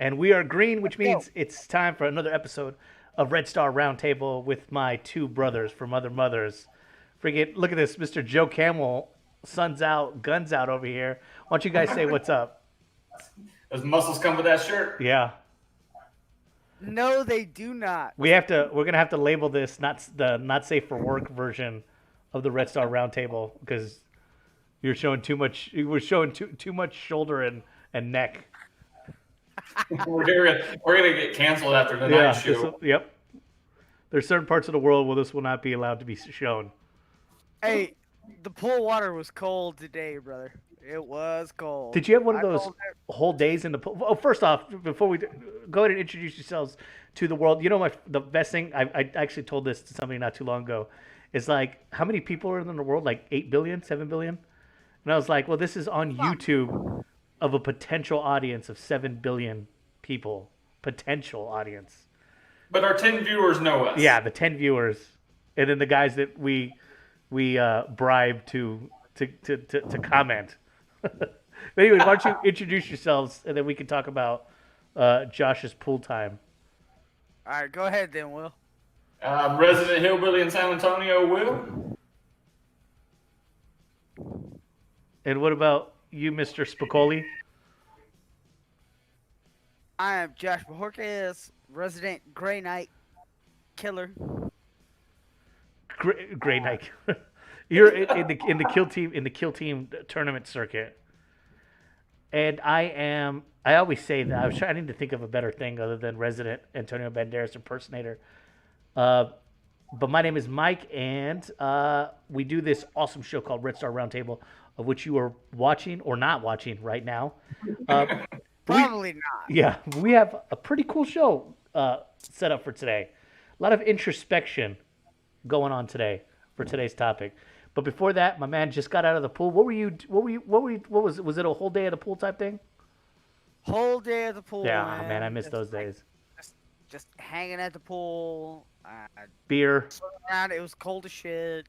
And we are green, which Yo, means it's time for another episode of Red Star Roundtable with my two brothers from other mothers. Freaking look at this, Mr. Joe Camel, sun's out, guns out over here. Why don't you guys say what's up? Those muscles come with that shirt. Yeah, no, they do not. we're gonna have to label this not the not safe for work version of the Red Star Roundtable because you're showing too much. You were showing too much shoulder and neck. We're gonna get canceled after tonight's show. Yep. There's certain parts of the world where this will not be allowed to be shown. Hey, the pool water was cold today, brother. It was cold. Did you have one of I those told her- whole days in the pool? Oh, first off, before we go ahead and introduce yourselves to the world, you know the best thing I actually told this to somebody not too long ago is like how many people are in the world? Like 8 billion, 7 billion? And I was like, well, this is on YouTube of a potential audience of 7 billion people. Potential audience. But our 10 viewers know us. Yeah, the 10 viewers, and then the guys that we bribe to comment. But anyway, why don't you introduce yourselves, and then we can talk about Josh's pool time. All right, go ahead then, Will. Resident hillbilly in San Antonio, Will. And what about you, Mr. Spicoli? I am Josh Bajorquez, resident Grey Knight killer. Great night. You're in the kill team tournament circuit, and I am. I always say that I need to think of a better thing other than resident Antonio Banderas impersonator. But my name is Mike, and we do this awesome show called Red Star Roundtable, of which you are watching or not watching right now. Probably not. Yeah, we have a pretty cool show set up for today. A lot of introspection going on today for today's topic. But before that, my man just got out of the pool. What was it? Was it a whole day of the pool type thing? Whole day at the pool. Yeah, man, I miss Just, those days. Just hanging at the pool. Beer. Swimming around. It was cold as shit.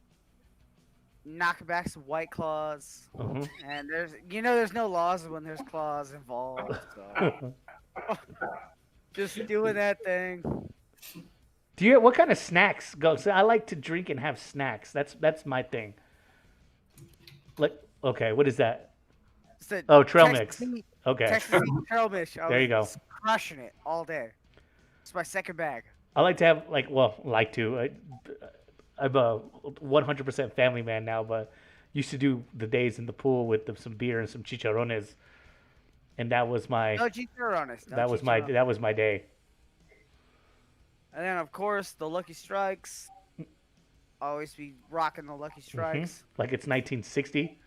Knocking back some White Claws. Mhm. And there's no laws when there's claws involved. So. Just doing that thing. What kind of snacks go? So I like to drink and have snacks. That's my thing. Like, okay, what is that? It's a Oh, trail Texas mix. Heat- Okay, Texas Heat trail mix. I There you was go. Crushing it all day. It's my second bag. I like to have I'm a 100% family man now, but used to do the days in the pool with some beer and some chicharrones, and that was my No chicharrones. No that was my chicharrones. that was my day. And then of course the Lucky Strikes. Always be rocking the Lucky Strikes. Like it's 1960.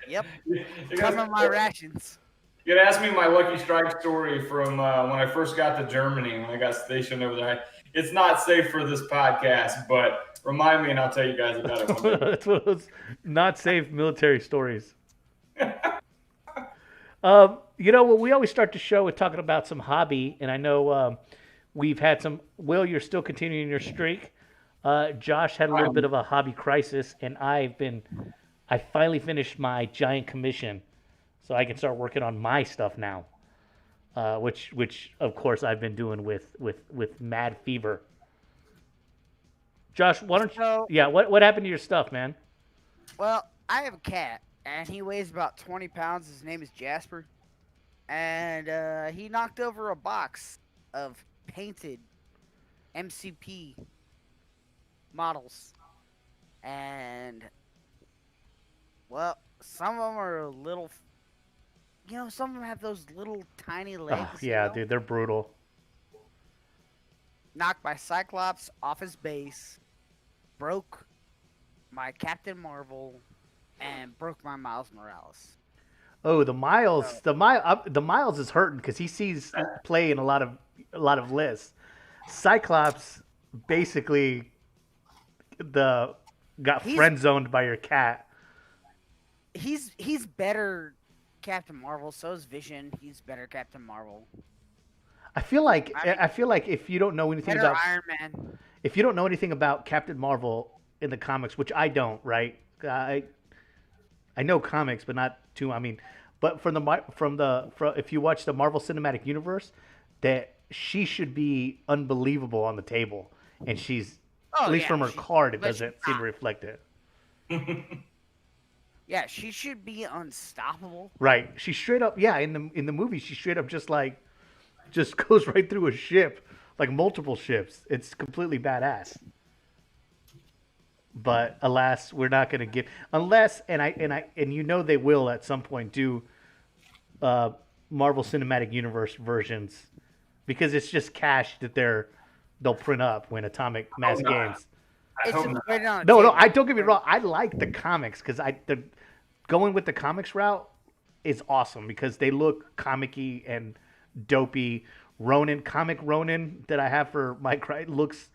Yep. You Some guys- of my rations. You gotta ask me my Lucky Strike story from when I first got to Germany, when I got stationed over there. It's not safe for this podcast, but remind me and I'll tell you guys about it one day. That's one of those not safe military stories. Well, we always start the show with talking about some hobby, and I know we've had some. Will, you're still continuing your streak. Josh had a little bit of a hobby crisis, and I finally finished my giant commission, so I can start working on my stuff now. Which of course I've been doing with mad fever. Josh, why don't you? So, Yeah, what happened to your stuff, man? well, I have a cat, and he weighs about 20 pounds. His name is Jasper. And he knocked over a box of painted MCP models. And, well, some of them are a little. Some of them have those little tiny legs. Oh, yeah, dude, they're brutal. Knocked my Cyclops off his base, broke my Captain Marvel, and broke my Miles Morales. Oh, the Miles is hurting because he sees play in a lot of lists. Cyclops basically got He's- friend zoned by your cat. He's better Captain Marvel. So is Vision. He's better Captain Marvel. I feel like I mean- if you don't know anything Better about Iron Man. if you don't know anything about Captain Marvel in the comics, which I don't, right? I know comics, but not too. I mean, But if you watch the Marvel Cinematic Universe, that she should be unbelievable on the table, and she's Oh, at least yeah, from her she- card, it but she's doesn't seem to not. reflect it. Yeah, she should be unstoppable. Right? She straight up, yeah. In the movie, she straight up just goes right through a ship, like multiple ships. It's completely badass. But alas, we're not going to get unless and you know they will at some point do Marvel Cinematic Universe versions because it's just cash that they'll print up when Atomic Mass not. Games. I It's hope just not. right on. No, I don't get me wrong. I like the comics because going with the comics route is awesome because they look comic-y and dopey. Comic Ronin that I have for Mike Wright looks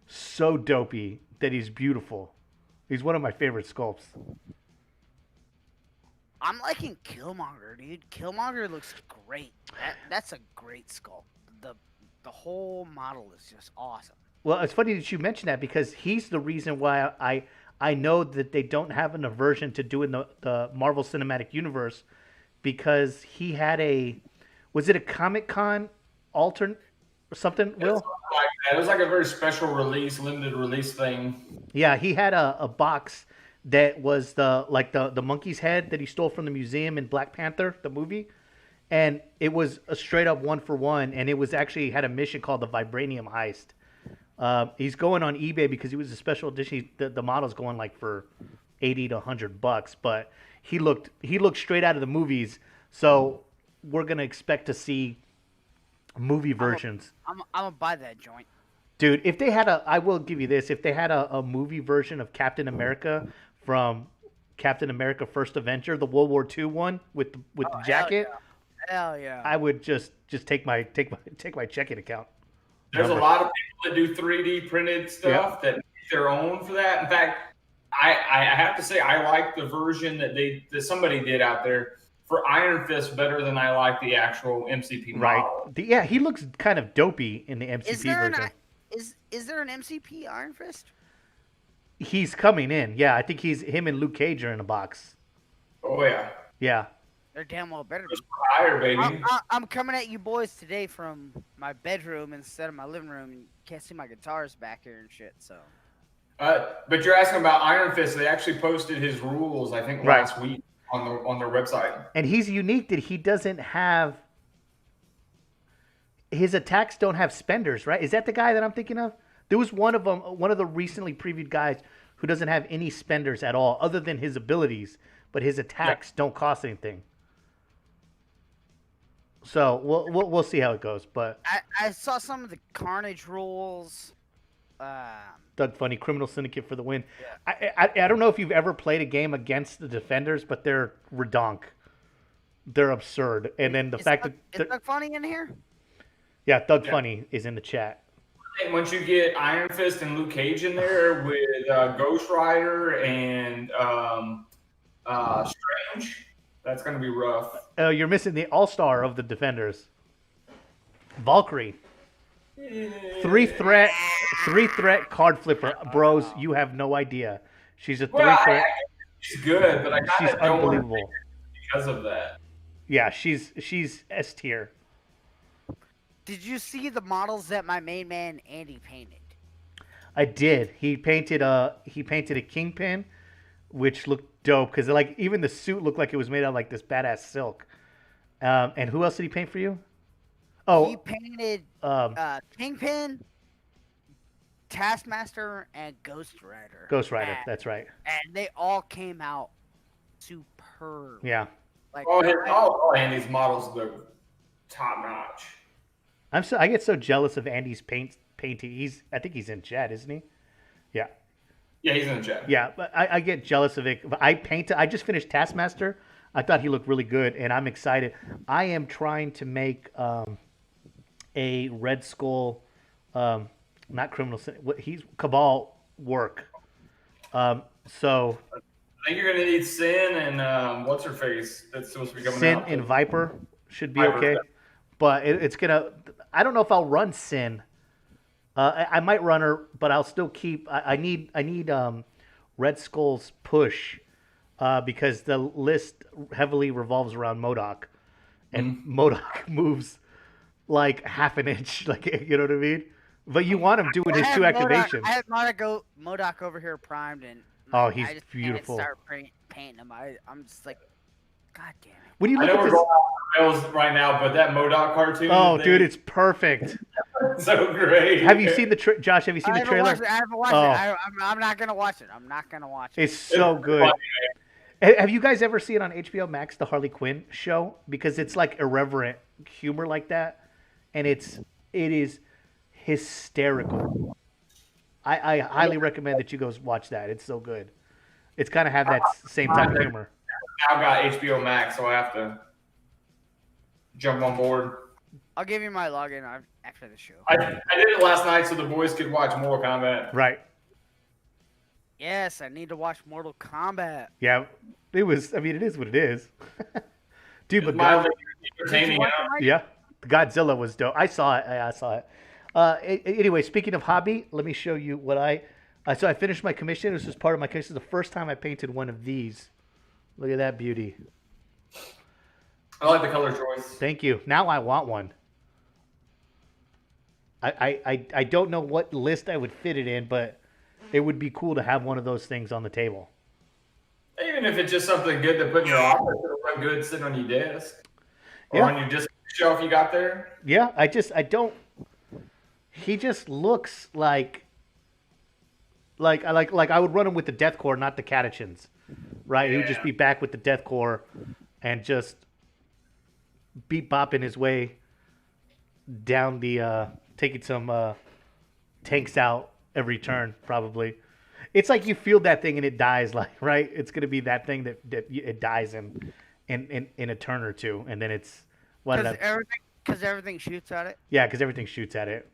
so dopey that he's beautiful. He's one of my favorite sculpts. I'm liking Killmonger, dude. Killmonger looks great. That's a great sculpt. The whole model is just awesome. Well, it's funny that you mention that because he's the reason why I know that they don't have an aversion to doing the Marvel Cinematic Universe because he had was it a Comic-Con alternate or something, Will? It was like a very special release, limited release thing. Yeah, he had a box that was the monkey's head that he stole from the museum in Black Panther, the movie. And it was a straight up 1-for-1, and it was actually had a mission called the Vibranium Heist. He's going on eBay because he was a special edition. The model's going like for $80 to $100, but he looked straight out of the movies. So we're gonna expect to see movie versions. I'm gonna buy that joint. Dude, if they had I will give you this. If they had a movie version of Captain America from Captain America: First Avenger, the World War II one with the jacket, Hell yeah. I would just take my checking account. There's a lot of people that do 3D printed stuff that make their own for that. In fact, I have to say I like the version that somebody did out there for Iron Fist better than I like the actual MCP model. Right. Yeah, he looks kind of dopey in the MCP Is there version. is there an MCP Iron Fist? He's coming in. Yeah, I think him and Luke Cage are in a box. Oh yeah, Yeah. They're damn well better. just higher, baby. I'm coming at you boys today from my bedroom instead of my living room, and you can't see my guitars back here and shit. So But you're asking about Iron Fist. They actually posted his rules, I think, Right. last week on their website. And he's unique that he doesn't have his attacks don't have spenders, right? Is that the guy that I'm thinking of? There was one of the recently previewed guys who doesn't have any spenders at all other than his abilities, but his attacks don't cost anything. So we'll see how it goes, but I saw some of the Carnage rules. Doug Funny, Criminal Syndicate for the win. I don't know if you've ever played a game against the Defenders, but they're redonk. They're absurd. And then the fact Doug, that is Doug Funny in here? Doug Funny is in the chat. And once you get Iron Fist and Luke Cage in there with Ghost Rider and Strange, that's going to be rough. You're missing the all-star of the Defenders. Valkyrie. Three threat card flipper. Bros, you have no idea. She's a three Well, threat. she's good, but I She's kind of don't want to unbelievable. because of that. Yeah, she's S tier. Did you see the models that my main man Andy painted? I did. He painted a Kingpin, which looked dope because like even the suit looked like it was made out of like this badass silk. And who else did he paint for you? He Oh, painted Kingpin, Taskmaster, and Ghost Rider. Ghost Rider. And, That's right. and they all came out superb. Yeah. Like All Andy's models look top notch. I get so jealous of Andy's painting. I think he's in chat, isn't he? Yeah. Yeah, he's in the chat. Yeah, but I get jealous of it. But I just finished Taskmaster. I thought he looked really good, and I'm excited. I am trying to make a Red Skull, not criminal. He's Cabal work. So I think you're gonna need Sin and what's her face that's supposed to be coming Sin out. and Viper should be Viper, okay, yeah. but it's gonna. I don't know if I'll run Sin. I might run her, but I'll still keep. I need Red Skull's push because the list heavily revolves around MODOK, and MODOK moves like half an inch, like you know what I mean. But you want him doing his two activations. I have MODOK over here primed, and Oh, he's I just beautiful. Can't start painting him. I'm just like, God damn it. When you I look know at we're this, going off the rails right now, but that MODOK cartoon. oh, dude, it's perfect. so great. Have you seen the Josh? Have you seen the trailer? I haven't watched Oh. it. I'm not gonna watch it. I'm not gonna watch it. It's so good. Have you guys ever seen on HBO Max the Harley Quinn show? Because it's like irreverent humor like that, and it is hysterical. I highly recommend that you guys watch that. It's so good. It's kind of have that same type of humor. I've got HBO Max, so I have to jump on board. I'll give you my login after the show. I did it last night so the boys could watch Mortal Kombat. Right. Yes, I need to watch Mortal Kombat. Yeah. It was. I mean, it is what it is. Dude, but Mildly Did entertaining. you watch it, Mike? yeah, Godzilla was dope. I saw it. I saw it. Anyway, speaking of hobby, let me show you what so I finished my commission. This was part of my commission. This is the first time I painted one of these. Look at that beauty. I like the color choice. Thank you. Now I want one. I don't know what list I would fit it in, but it would be cool to have one of those things on the table. Even if it's just something good to put in your office, it'll look good sitting on your desk or Yeah. on your disc shelf you got there. Yeah, I don't. He just looks like I would run him with the Deathcore, not the Catechins, right? He would just be back with the Deathcore and just beat bopping his way down the taking some tanks out every turn, probably. It's like you feel that thing and it dies, like, right? It's gonna be that thing that it dies in a turn or two, and then it's Because everything shoots at it. yeah, because everything shoots at it.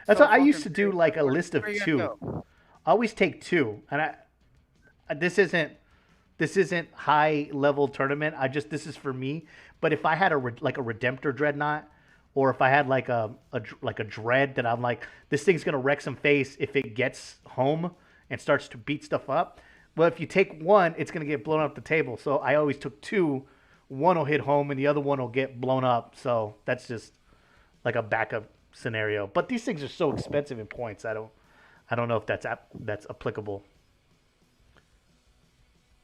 That's what I used to do, like a list of where you two. go? I always take two, and this isn't high level tournament. This is for me. But if I had a Redemptor Dreadnought, or if I had like a Dread that I'm like, this thing's gonna wreck some face if it gets home and starts to beat stuff up. Well, if you take one, it's gonna get blown up the table. So I always took two. One will hit home and the other one will get blown up. So that's just like a backup scenario. But these things are so expensive in points. I don't know if that's applicable.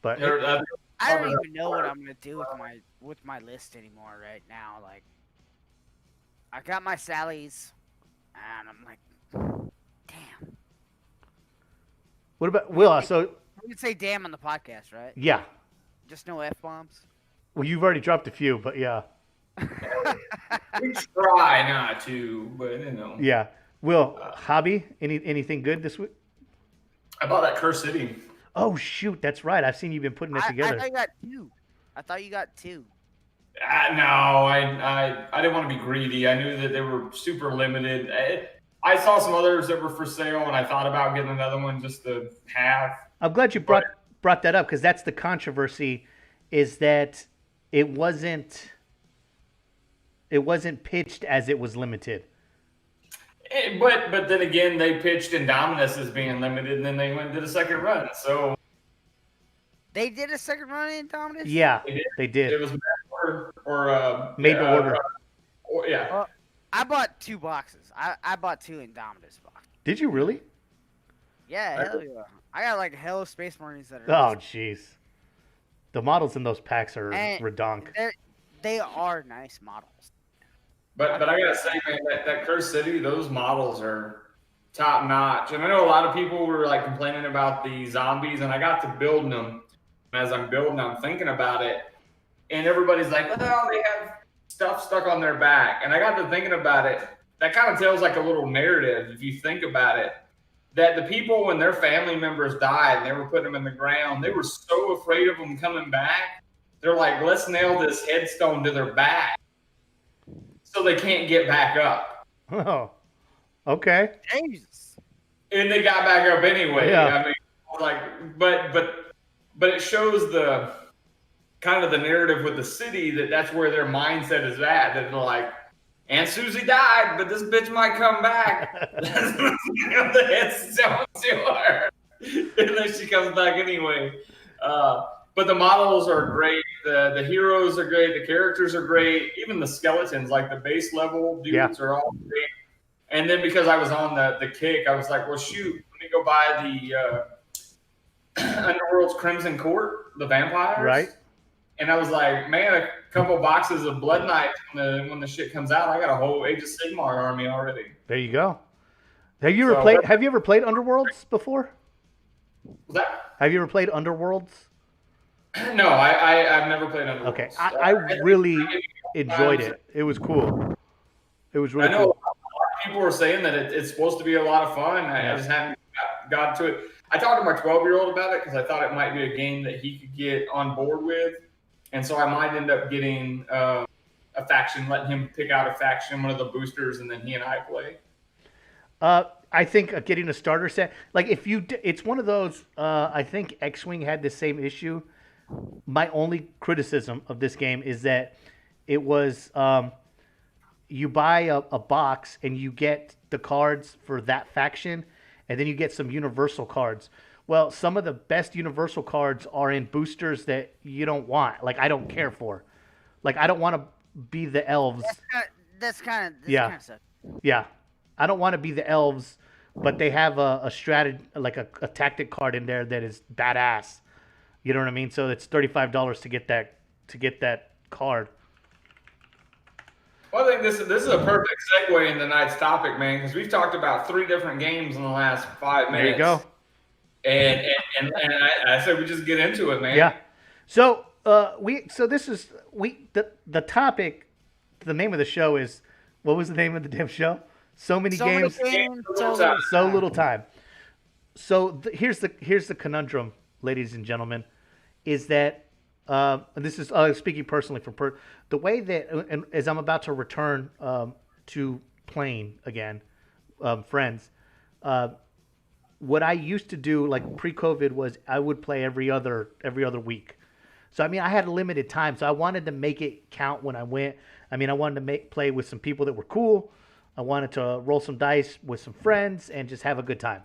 But I don't even know what I'm gonna do with my list anymore right now. Like, I got my Sallies, and I'm like, damn. what about Will? So We can say damn on the podcast, right? yeah. Just no F bombs. Well, you've already dropped a few, but yeah. we try not to, but you know. Yeah. Will, hobby? Anything good this week? I bought that Curse City. Oh shoot, that's right. I've seen you've been putting it I together. thought you got two. I thought you got two. No, I didn't want to be greedy. I knew that they were super limited. I saw some others that were for sale, and I thought about getting another one just to have. I'm glad you brought that up, because that's the controversy, is that it wasn't pitched as it was limited. But then again, they pitched Indominus as being limited, and then they went and did a second run. So They did a second run in Dominus? Yeah, they it did. was or Made to order. Yeah. I bought 2 boxes. I bought 2 Indominus boxes. Did you really? Yeah, hell yeah. I got like Hello Space Marines that are. Oh jeez. The models in those packs are And redonk. They are nice models. But I gotta say, man, that Curse City, those models are top notch. And I know a lot of people were like complaining about the zombies, and I got to building them. And as I'm building, I'm thinking about it, and everybody's like, "Well, they have stuff stuck on their back." And I got to thinking about it. That kind of tells like a little narrative, if you think about it, that the people, when their family members died and they were putting them in the ground, they were so afraid of them coming back. They're like, "Let's nail this headstone to their back so they can't get back up." Oh, okay. Jesus. And they got back up anyway. Yeah. I mean, like, but it shows the kind of the narrative with the city that's where their mindset is at. That they're like, Aunt Susie died, but this bitch might come back. The headstone to her, and then she comes back anyway. But the models are great. The heroes are great. The characters are great. Even the skeletons, like the base level dudes, are all great. And then because I was on the kick, I was like, well, shoot, let me go buy the Underworld's Crimson Court, the vampires. Right. And I was like, man, a couple boxes of Blood Knights when the shit comes out, I got a whole Age of Sigmar army already. There you go. Have you ever played Underworlds before? Was that? Have you ever played Underworlds? No, I've never played Underworlds. Okay, I really enjoyed it. It was cool. It was really I know cool. a lot of people were saying that it's supposed to be a lot of fun. I just haven't got to it. I talked to my 12-year-old about it because I thought it might be a game that he could get on board with. And so I might end up getting a faction, letting him pick out a faction, one of the boosters, and then he and I play. I think getting a starter set, like it's one of those. I think X-Wing had the same issue. My only criticism of this game is that it was you buy a box and you get the cards for that faction, and then you get some universal cards. Well, some of the best universal cards are in boosters that you don't want. Like I don't care for. Like I don't want to be the elves. That's kind of stuff. Yeah. I don't want to be the elves, but they have a strategy, like a tactic card in there that is badass. You know what I mean? So it's $35 to get that card. Well, I think this is a perfect segue into tonight's topic, man, because we've talked about 3 different games in the last 5 minutes. There you go. And I said we just get into it, man. Yeah. So the topic, the name of the show is, what was the name of the damn show? So many games, so little time. So here's the conundrum, ladies and gentlemen, is that and this is speaking personally from the way that, and as I'm about to return to playing again, friends. What I used to do, like pre-COVID, was I would play every other week. So I mean, I had a limited time, so I wanted to make it count when I went. I mean, I wanted to play with some people that were cool. I wanted to roll some dice with some friends and just have a good time.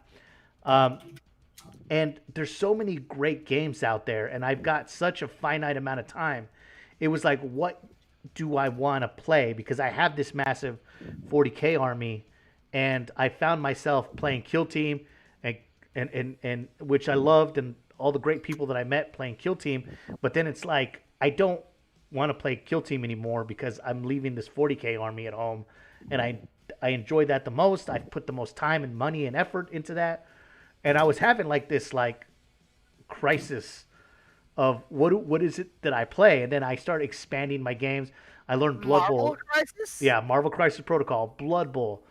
And there's so many great games out there, and I've got such a finite amount of time. It was like, what do I want to play? Because I have this massive 40K army, and I found myself playing Kill Team, and which I loved, and all the great people that I met playing Kill Team. But then it's like, I don't want to play Kill Team anymore because I'm leaving this 40K army at home, and I enjoy that the most. I've put the most time and money and effort into that. And I was having like this crisis of what is it that I play? And then I started expanding my games. I learned Blood Bowl. Crisis? Yeah, Marvel Crisis Protocol, Blood Bowl.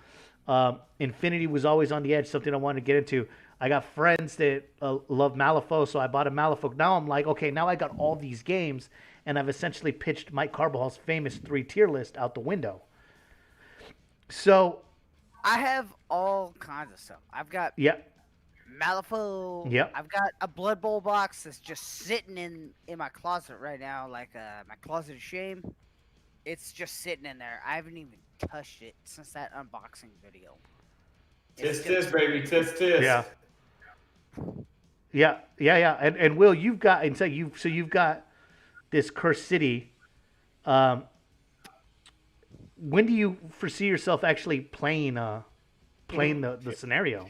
Infinity was always on the edge, something I wanted to get into. I got friends that love Malifaux, so I bought a Malifaux. Now I'm like, okay, now I got all these games, and I've essentially pitched Mike Carbajal's famous 3-tier list out the window. So I have all kinds of stuff. I've got Malifaux. Yep. I've got a Blood Bowl box that's just sitting in my closet right now, like my closet of shame. It's just sitting in there. I haven't even touched it since that unboxing video. Tis, baby. Tis. Yeah. And Will, you've got, and so you've got this Cursed City. When do you foresee yourself actually playing the scenario?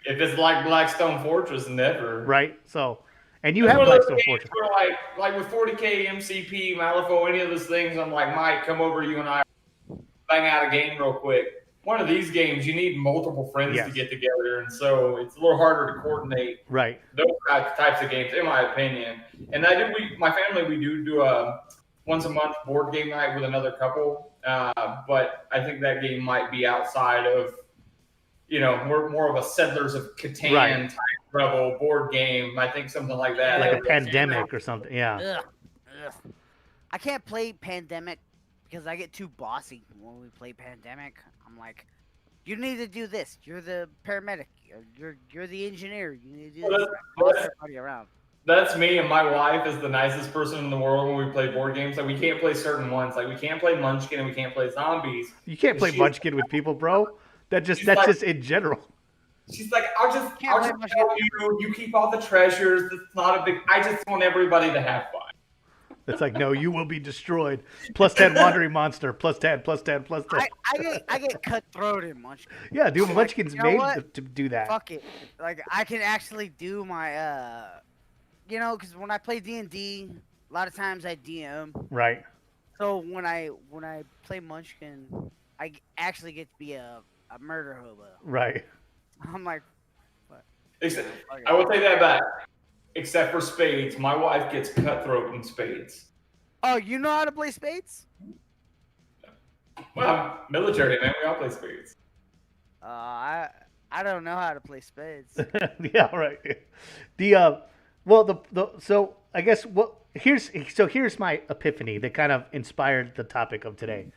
If it's like Blackstone Fortress, never. Right. So, and you have Blackstone Fortress. Where like with 40K, MCP, Malifaux, any of those things, I'm like, Mike, come over, you and I bang out a game real quick. One of these games, you need multiple friends to get together, and so it's a little harder to coordinate. Right. Those types of games, in my opinion. And my family, we do a once a month board game night with another couple, but I think that game might be outside of, we're more of a Settlers of Catan type rebel board game. I think something like that. Like a Pandemic or something. Yeah. Ugh. I can't play Pandemic because I get too bossy when we play Pandemic. I'm like, you need to do this. You're the paramedic. You're the engineer. You need to do this. Boss everybody around. That's me, and my wife is the nicest person in the world when we play board games. Like, we can't play certain ones. Like, we can't play Munchkin and we can't play Zombies. You can't play Munchkin with people, bro. That's just in general. She's like, I'll just Can't blame tell you, you keep all the treasures. It's not a big. I just want everybody to have fun. It's like, no, you will be destroyed. Plus 10 wandering monster. Plus 10. Plus 10. Plus 10. I get cutthroat in Munchkin. Yeah, dude, Munchkin's you know made what? to do that. Fuck it. Like I can actually do my because when I play D&D, a lot of times I DM. Right. So when I play Munchkin, I actually get to be a murder hobo. Right. I'm like, what? I will take that back. Except for spades, my wife gets cutthroat in spades. Oh, you know how to play spades? Well, military man, we all play spades. I don't know how to play spades. Yeah, right. So I guess here's my epiphany that kind of inspired the topic of today,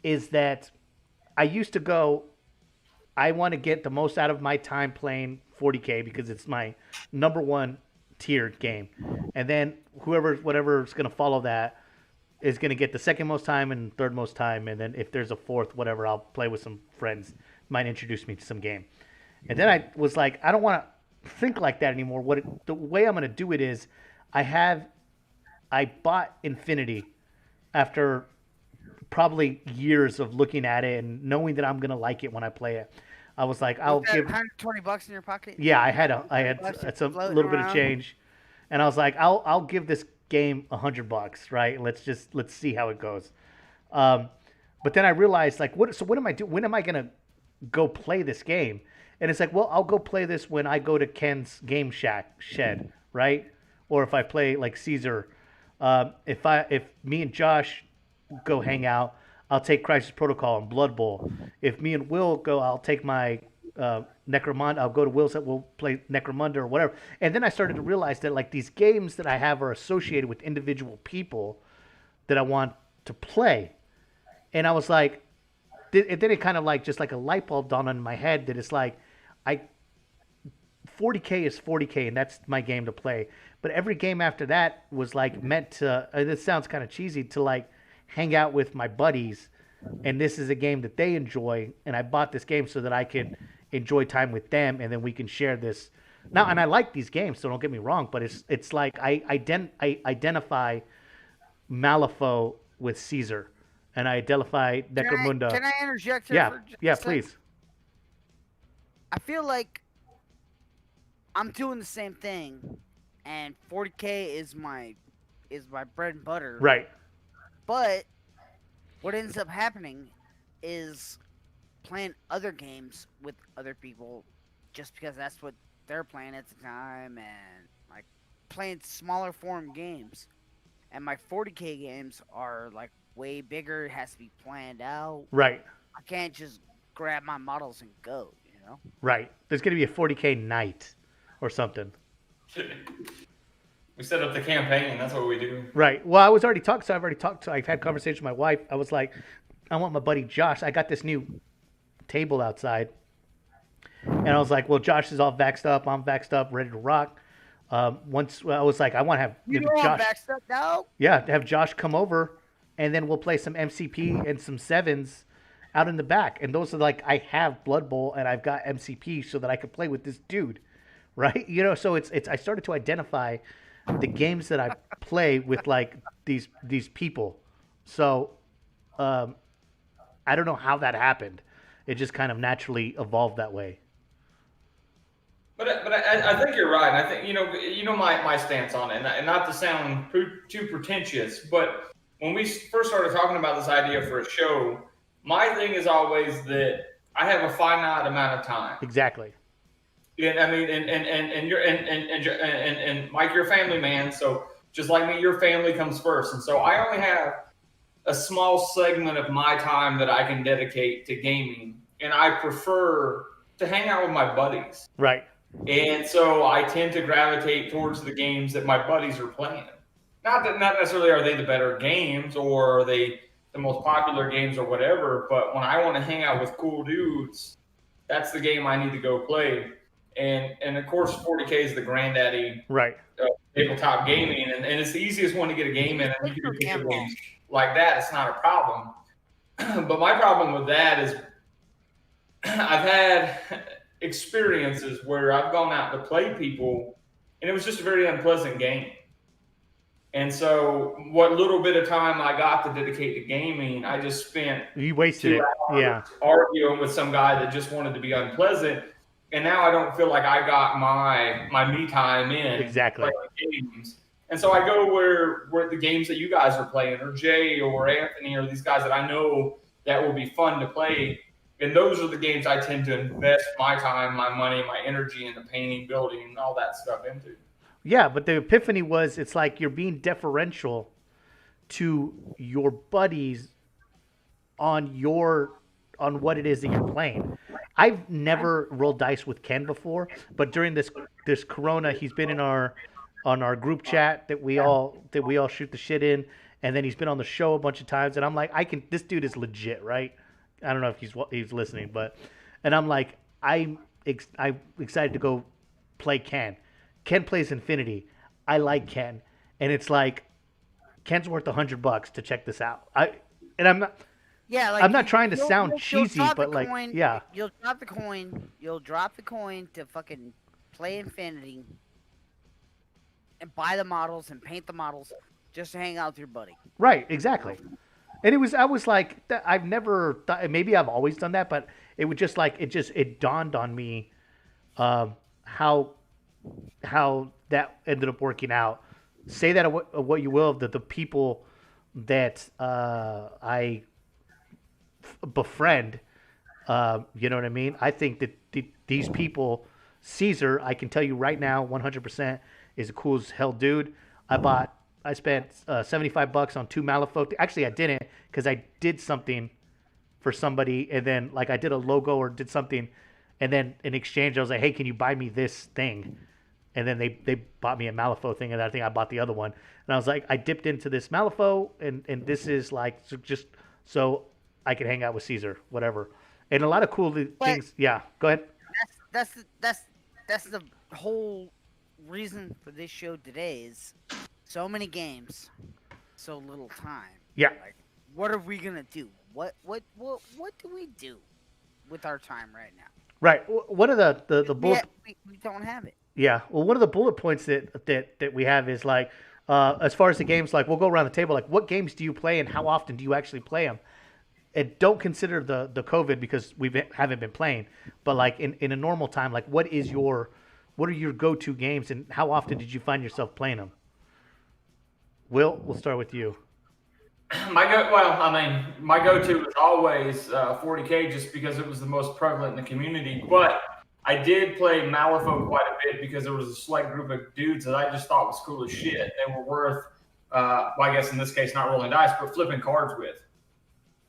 is that I used to go, I want to get the most out of my time playing 40K because it's my number one tiered game, and then whatever's going to follow that is going to get the second most time and third most time, and then if there's a fourth, whatever, I'll play with some friends, might introduce me to some game. And then I was like, I don't want to think like that anymore. The way I'm going to do it is, I bought Infinity after probably years of looking at it and knowing that I'm going to like it when I play it. I was like, I'll give $120 in your pocket. Yeah, I had some little bit of change, and I was like, I'll give this game $100, right? Let's see how it goes. But then I realized, like, what am I doing? When am I gonna go play this game? And it's like, well, I'll go play this when I go to Ken's Game Shed, right? Or if I play like Caesar, if me and Josh go hang out, I'll take Crisis Protocol and Blood Bowl. If me and Will go, I'll take my Necromunda. I'll go to Will's that we'll play Necromunda or whatever. And then I started to realize that like these games that I have are associated with individual people that I want to play. And I was like, then it kind of like just like a light bulb dawned on my head that it's like, 40K is 40K and that's my game to play. But every game after that was like meant to, this sounds kind of cheesy, to like hang out with my buddies, and this is a game that they enjoy, and I bought this game so that I could enjoy time with them, and then we can share this. Now, and I like these games, so don't get me wrong, but it's like I identify Malifaux with Caesar, and I identify Necromunda. Can I interject here? Yeah, please. I feel like I'm doing the same thing, and 40K is my bread and butter. Right. But what ends up happening is playing other games with other people just because that's what they're playing at the time, and like playing smaller form games. And my 40K games are like way bigger. It has to be planned out. Right. I can't just grab my models and go, you know? Right. There's going to be a 40K night or something. We set up the campaign. That's what we do. Right. Well, I've already talked. I've had conversation with my wife. I was like, I want my buddy Josh. I got this new table outside. And I was like, well, Josh is all vaxxed up. I'm vaxxed up, ready to rock. I was like, I want to have Josh. Vaxxed up now? Yeah, to have Josh come over, and then we'll play some MCP and some sevens out in the back. And those are like, I have Blood Bowl and I've got MCP so that I could play with this dude. Right. You know, so it's I started to identify the games that I play with like these people. So I don't know how that happened. It just kind of naturally evolved that way. But I think you're right. I think you know my stance on it, and not to sound too pretentious, but when we first started talking about this idea for a show, my thing is always that I have a finite amount of time. Exactly. And I mean, and Mike, you're a family man, so just like me, your family comes first, and so I only have a small segment of my time that I can dedicate to gaming, and I prefer to hang out with my buddies. Right. And so I tend to gravitate towards the games that my buddies are playing. Not necessarily are they the better games or are they the most popular games or whatever, but when I want to hang out with cool dudes, that's the game I need to go play. And of course, 40K is the granddaddy right tabletop gaming, and it's the easiest one to get a game in, and you can do picture games like that. It's not a problem. But my problem with that is I've had experiences where I've gone out to play people, and it was just a very unpleasant game. And so, what little bit of time I got to dedicate to gaming, I just spent You wasted 2 it. hours Yeah. arguing with some guy that just wanted to be unpleasant. And now I don't feel like I got my me time in Exactly. playing games. And so I go where the games that you guys are playing, or Jay or Anthony, or these guys that I know that will be fun to play. And those are the games I tend to invest my time, my money, my energy into painting, building, and all that stuff into. Yeah, but the epiphany was it's like you're being deferential to your buddies on what it is that you're playing. I've never rolled dice with Ken before, but during this Corona, he's been on our group chat that we all shoot the shit in, and then he's been on the show a bunch of times, and I'm like, this dude is legit, right? I don't know if he's listening, but, and I'm like, I'm excited to go play Ken. Ken plays Infinity. I like Ken, and it's like Ken's worth $100 to check this out. I'm not. Yeah, like I'm not trying to sound you'll cheesy, drop but the like, coin, yeah, you'll drop the coin. You'll drop the coin to fucking play Infinity and buy the models and paint the models just to hang out with your buddy. right, exactly. And I was like, I've never thought, maybe I've always done that, but it was just like, it dawned on me how that ended up working out. Say that of what you will, that the people that I befriend, you know what I mean? I think that these people, Caesar, I can tell you right now, 100% is a cool as hell dude. I spent $75 on 2 Malifaux. Actually, I didn't, because I did something for somebody, and then like I did a logo or did something, and then in exchange I was like, hey, can you buy me this thing? And then they bought me a Malifaux thing, and I think I bought the other one. And I was like, I dipped into this Malifaux, and this is like just so I can hang out with Caesar, whatever. And a lot of cool things. Yeah, go ahead. That's the whole reason for this show today is so many games, so little time. Yeah. Like, what are we gonna do? What do we do with our time right now? Right. One of the bullet. We don't have it. Yeah. Well, one of the bullet points that we have is like, as far as the games, like we'll go around the table. Like, what games do you play, and how often do you actually play them? And don't consider the COVID because haven't been playing. But like in a normal time, like what are your go-to games, and how often did you find yourself playing them? Will, we'll start with you. My go-to was always 40K, just because it was the most prevalent in the community. But I did play Malifaux quite a bit because there was a select group of dudes that I just thought was cool as shit. They were worth, well, I guess in this case, not rolling dice, but flipping cards with.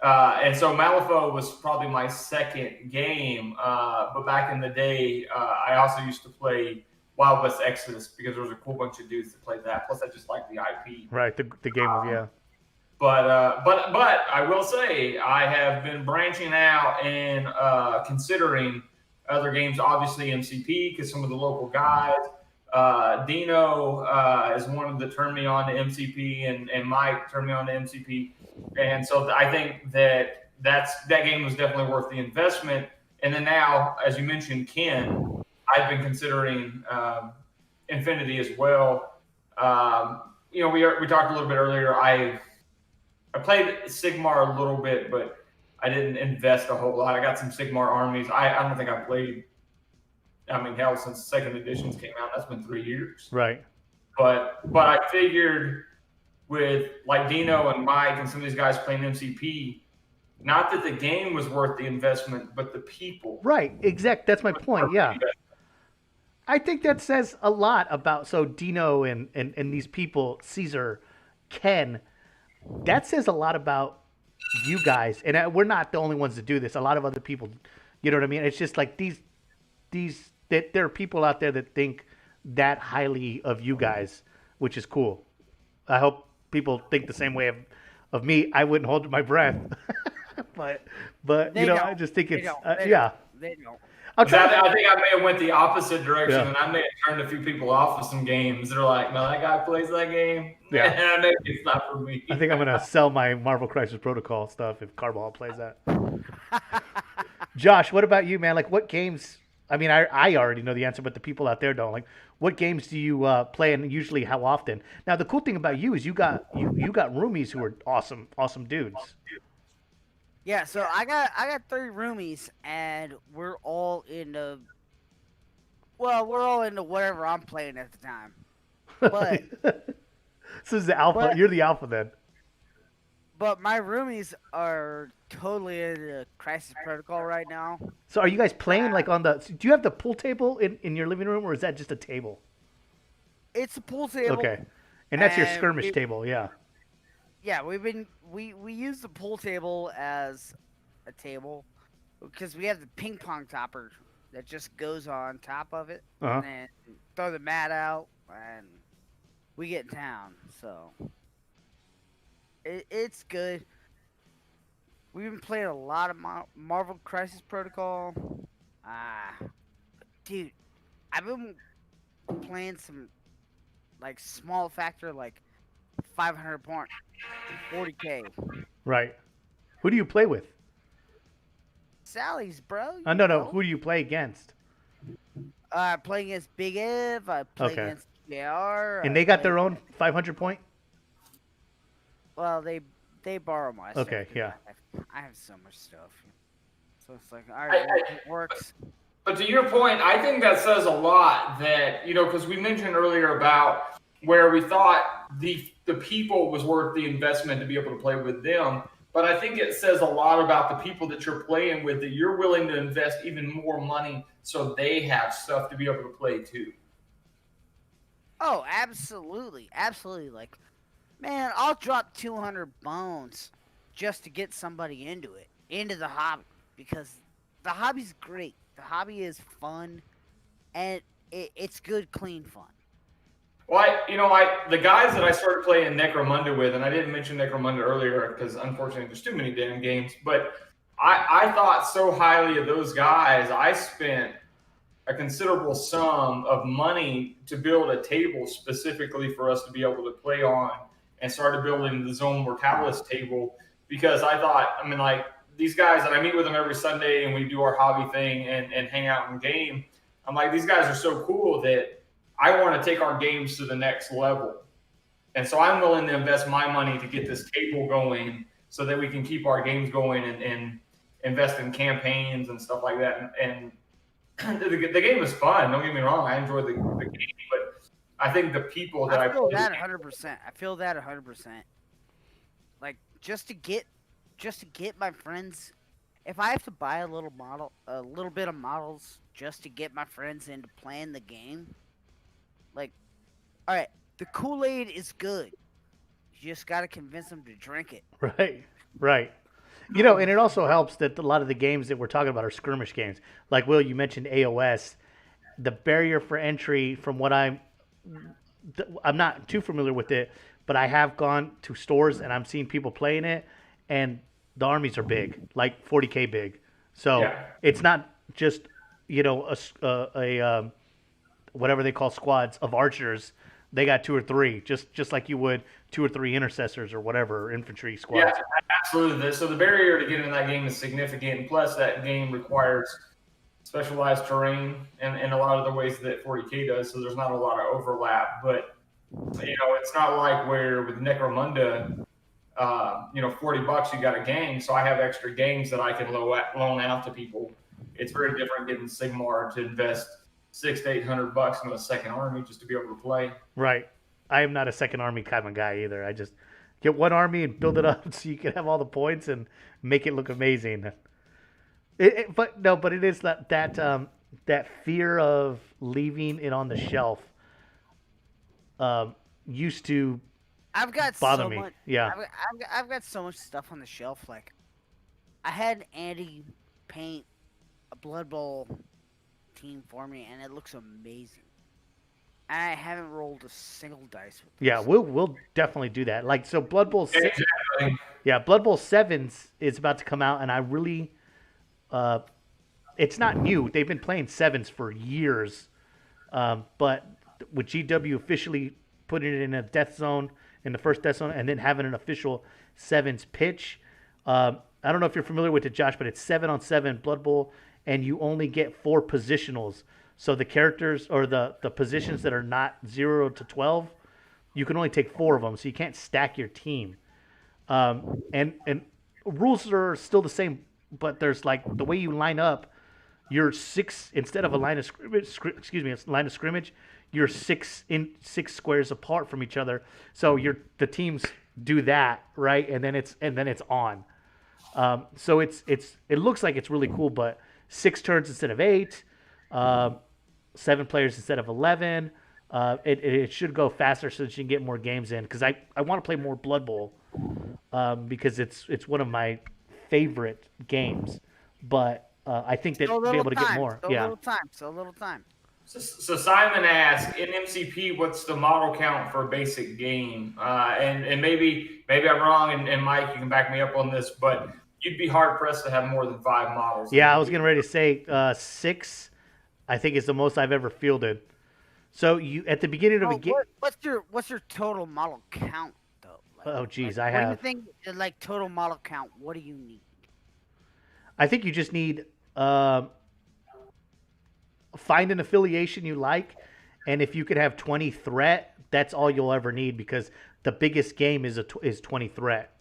And so Malifaux was probably my second game. But back in the day, I also used to play Wild West Exodus because there was a cool bunch of dudes that played that. Plus, I just liked the IP. Right, the game of, yeah. But I will say I have been branching out and considering other games. Obviously MCP, because some of the local guys. Dino is one that turned me on to MCP, and Mike turned me on to MCP, and so I think that game was definitely worth the investment. And then now, as you mentioned, Ken, I've been considering Infinity as well. We talked a little bit earlier. I played Sigmar a little bit, but I didn't invest a whole lot. I got some Sigmar armies. I don't think I played. I mean, hell, since the second editions came out, that's been 3 years. Right. But I figured with like Dino and Mike and some of these guys playing MCP, not that the game was worth the investment, but the people. Right. Exact. That's my point. Yeah. I think that says a lot about Dino and these people, Caesar, Ken. That says a lot about you guys, and we're not the only ones that do this. A lot of other people, you know what I mean? It's just like that there are people out there that think that highly of you guys, which is cool. I hope people think the same way of me. I wouldn't hold my breath, but I just think it's yeah. They don't. I think I may have went the opposite direction, and I may have turned a few people off of some games. They're like, no, that guy plays that game. Yeah, maybe it's not for me. I think I'm gonna sell my Marvel Crisis Protocol stuff if Carball plays that. Josh, what about you, man? Like, what games I mean, I already know the answer, but the people out there don't. Like, what games do you play, and usually how often? Now, the cool thing about you is you got roomies who are awesome dudes. Yeah, so I got 3 roomies, and we're all into whatever I'm playing at the time. But So this is the alpha. but You're the alpha then. but my roomies are totally into Crisis Protocol right now. So are you guys playing like on the? Do you have the pool table in your living room, or is that just a table? It's a pool table. Okay, and that's your And skirmish table, yeah. Yeah, we use the pool table as a table because we have the ping pong topper that just goes on top of it, Uh-huh. and then throw the mat out, and we get down. So it's good. We've been playing a lot of Marvel Crisis Protocol. Dude, I've been playing some like small factor, like 500 point, 40K. Right. Who do you play with? Sally's, bro. No. Who do you play against? I play against Big Ev. I play Okay. against JR. And they got their own 500 point. Well, they borrow my stuff. Okay, yeah. I have so much stuff. So it's like, all right, it works. But to your point, I think that says a lot that, because we mentioned earlier about where we thought the people was worth the investment to be able to play with them. But I think it says a lot about the people that you're playing with, that you're willing to invest even more money so they have stuff to be able to play too. Oh, absolutely. Absolutely. Like, man, I'll drop 200 bones just to get somebody into the hobby, because the hobby's great. The hobby is fun, and it's good, clean fun. Well, the guys that I started playing Necromunda with, and I didn't mention Necromunda earlier because unfortunately there's too many damn games, but I thought so highly of those guys. I spent a considerable sum of money to build a table specifically for us to be able to play on, and started building the Zone Mortalis table because I thought, these guys, and I meet with them every Sunday and we do our hobby thing and hang out and game. I'm like, these guys are so cool that I want to take our games to the next level. And so I'm willing to invest my money to get this table going so that we can keep our games going and invest in campaigns and stuff like that. And the game is fun. Don't get me wrong. I enjoy the game, but I think the people that I feel play that 100%. I feel that 100%. Like, just to get my friends, if I have to buy a little bit of models just to get my friends into playing the game, like, all right, the Kool-Aid is good. You just got to convince them to drink it. Right. And it also helps that a lot of the games that we're talking about are skirmish games. Like, Will, you mentioned AOS. The barrier for entry, from what I'm not too familiar with it, but I have gone to stores and I'm seeing people playing it, and the armies are big, like 40K big. So It's not just, a whatever they call squads of archers. They got 2 or 3, just like you would 2 or 3 intercessors or whatever, infantry squads. Yeah, absolutely. So the barrier to get into that game is significant. And plus, that game requires specialized terrain and a lot of the ways that 40K does. So there's not a lot of overlap. But, it's not like where with Necromunda, $40 you got a game. So I have extra games that I can loan out to people. It's very different getting Sigmar to invest $600 to $800 in a second army just to be able to play. Right. I am not a second army kind of guy either. I just get one army and build it up so you can have all the points and make it look amazing. But it is that fear of leaving it on the shelf used to I've got bother so me. much. Yeah. I've got so much stuff on the shelf. Like, I had Andy paint a Blood Bowl team for me, and it looks amazing. And I haven't rolled a single dice with this. Yeah, we'll definitely do that. Like, so Blood Bowl 6, Blood Bowl 7s is about to come out, and I really it's not new. They've been playing 7s for years. But with GW officially putting it in a death zone, in the first death zone, and then having an official 7s pitch, I don't know if you're familiar with it, Josh, but it's 7-on-7 Blood Bowl, and you only get 4 positionals. So the characters or the positions that are not 0 to 12, you can only take 4 of them. So you can't stack your team. And rules are still the same, but there's like the way you line up. You're 6 instead of a line of scrimmage. Line of scrimmage. You're 6 squares apart from each other. So the teams do that, right? And then it's on. So it looks like it's really cool, but 6 turns instead of 8, 7 players instead of 11. It should go faster so that you can get more games in. Because I want to play more Blood Bowl because it's one of my favorite games. But I think that be able to get more. So little time. So Simon asked, in MCP, what's the model count for a basic game? And maybe I'm wrong, and Mike, you can back me up on this, but you'd be hard pressed to have more than 5 models. Yeah, I was getting ready to say 6. I think is the most I've ever fielded. So you at the beginning of a game. What's your total model count though? Oh geez, like, I have. What do you think? Like total model count, what do you need? I think you just need find an affiliation you like, and if you could have 20 threat, that's all you'll ever need because the biggest game is 20 threat.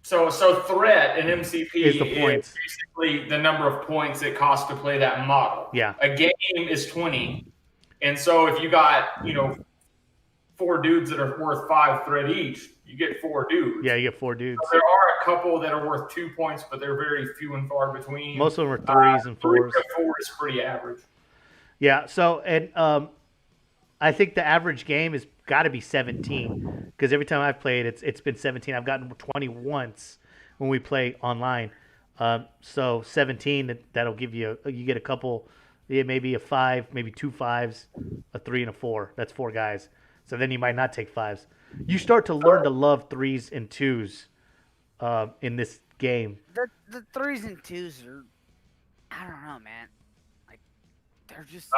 So threat in MCP is the points. Basically the number of points it costs to play that model. Yeah. A game is 20, and so if you got 4 dudes that are worth 5 threat each, you get 4 dudes. Yeah, you get 4 dudes. So there are a couple that are worth 2 points, but they're very few and far between. Most of them are 3s and 4s. 3 to 4 is pretty average. Yeah. So and I think the average game has got to be 17 because every time I've played, it's been 17. I've gotten 20 once when we play online. So 17 that'll give you you get a couple, maybe a 5, maybe 2 5s, a 3 and a 4. That's 4 guys. So then you might not take 5s. You start to learn to love 3s and 2s in this game. The 3s and 2s are, I don't know, man. Like they're just.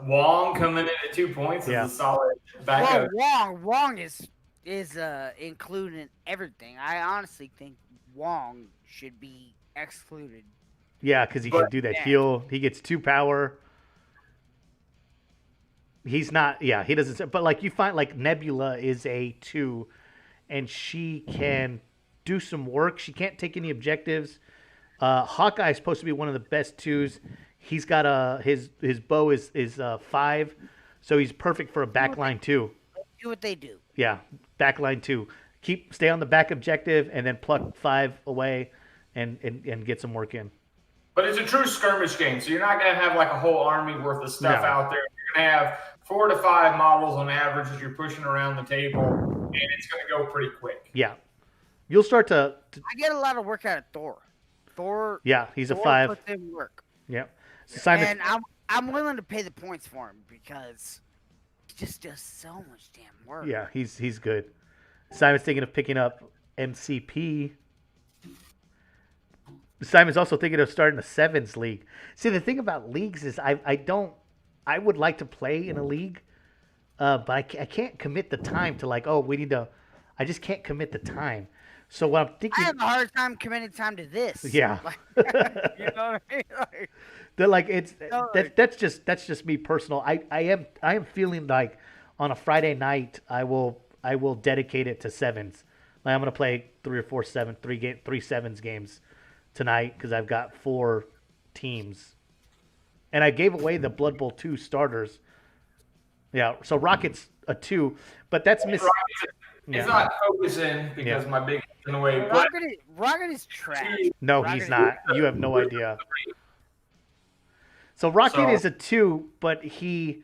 Wong coming in at 2 points is a solid backup. Well, Wong is including everything. I honestly think Wong should be excluded. Yeah, because he can do that heal. He gets 2 power. He's not, he doesn't, but like you find like Nebula is a 2 and she can do some work. She can't take any objectives. Hawkeye is supposed to be one of the best 2s. He's got his bow is 5, so he's perfect for a backline 2. Do what they do. Yeah, backline 2. Stay on the back objective and then pluck 5 away and get some work in. But it's a true skirmish game, so you're not going to have like a whole army worth of stuff out there. You're going to have 4 to 5 models on average as you're pushing around the table, and it's going to go pretty quick. Yeah. You'll start to I get a lot of work out of Thor. Yeah, he's a 5. Puts in work. Yeah. So Simon, and I'm willing to pay the points for him because he just does so much damn work. Yeah, he's good. Simon's thinking of picking up MCP. Simon's also thinking of starting a 7s league. See, the thing about leagues is I would like to play in a league, but I can't commit the time to I just can't commit the time. So what I'm thinking, I have a hard time committing time to this. Yeah. You know what I mean? That's just me personal. I am feeling like on a Friday night I will dedicate it to 7s. Like I'm gonna play 3 or 4 7 3 7s games tonight because I've got 4 teams, and I gave away the Blood Bowl 2 starters. Yeah, so Rocket's a 2, but that's missing. He's not focusing because my big in the way. Rocket is trash. No, he's not. You have no idea. So Rocket is a 2, but you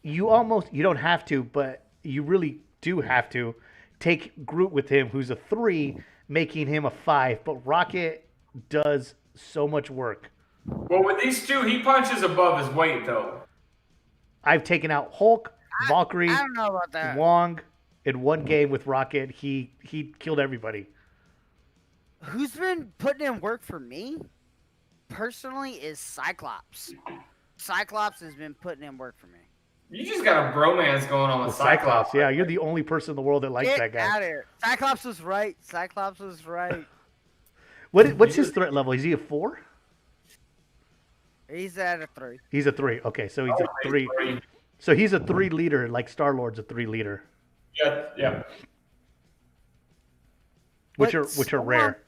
don't have to, but you really do have to take Groot with him, who's a 3, making him a 5. But Rocket does so much work. Well, with these 2, he punches above his weight, though. I've taken out Hulk, Valkyrie, I don't know about that. Wong. In one game with Rocket, he killed everybody. Who's been putting in work for me, personally, is Cyclops. Cyclops has been putting in work for me. You just got a bromance going on with Cyclops. Yeah, you're the only person in the world that likes that guy. Get out of here. Cyclops was right. What's his threat level? Is he a 4? He's at a 3. He's a 3. Okay, so he's a Oh, 3. three. So he's a 3 leader, like Star Lord's a 3 leader, Yeah. which But are rare.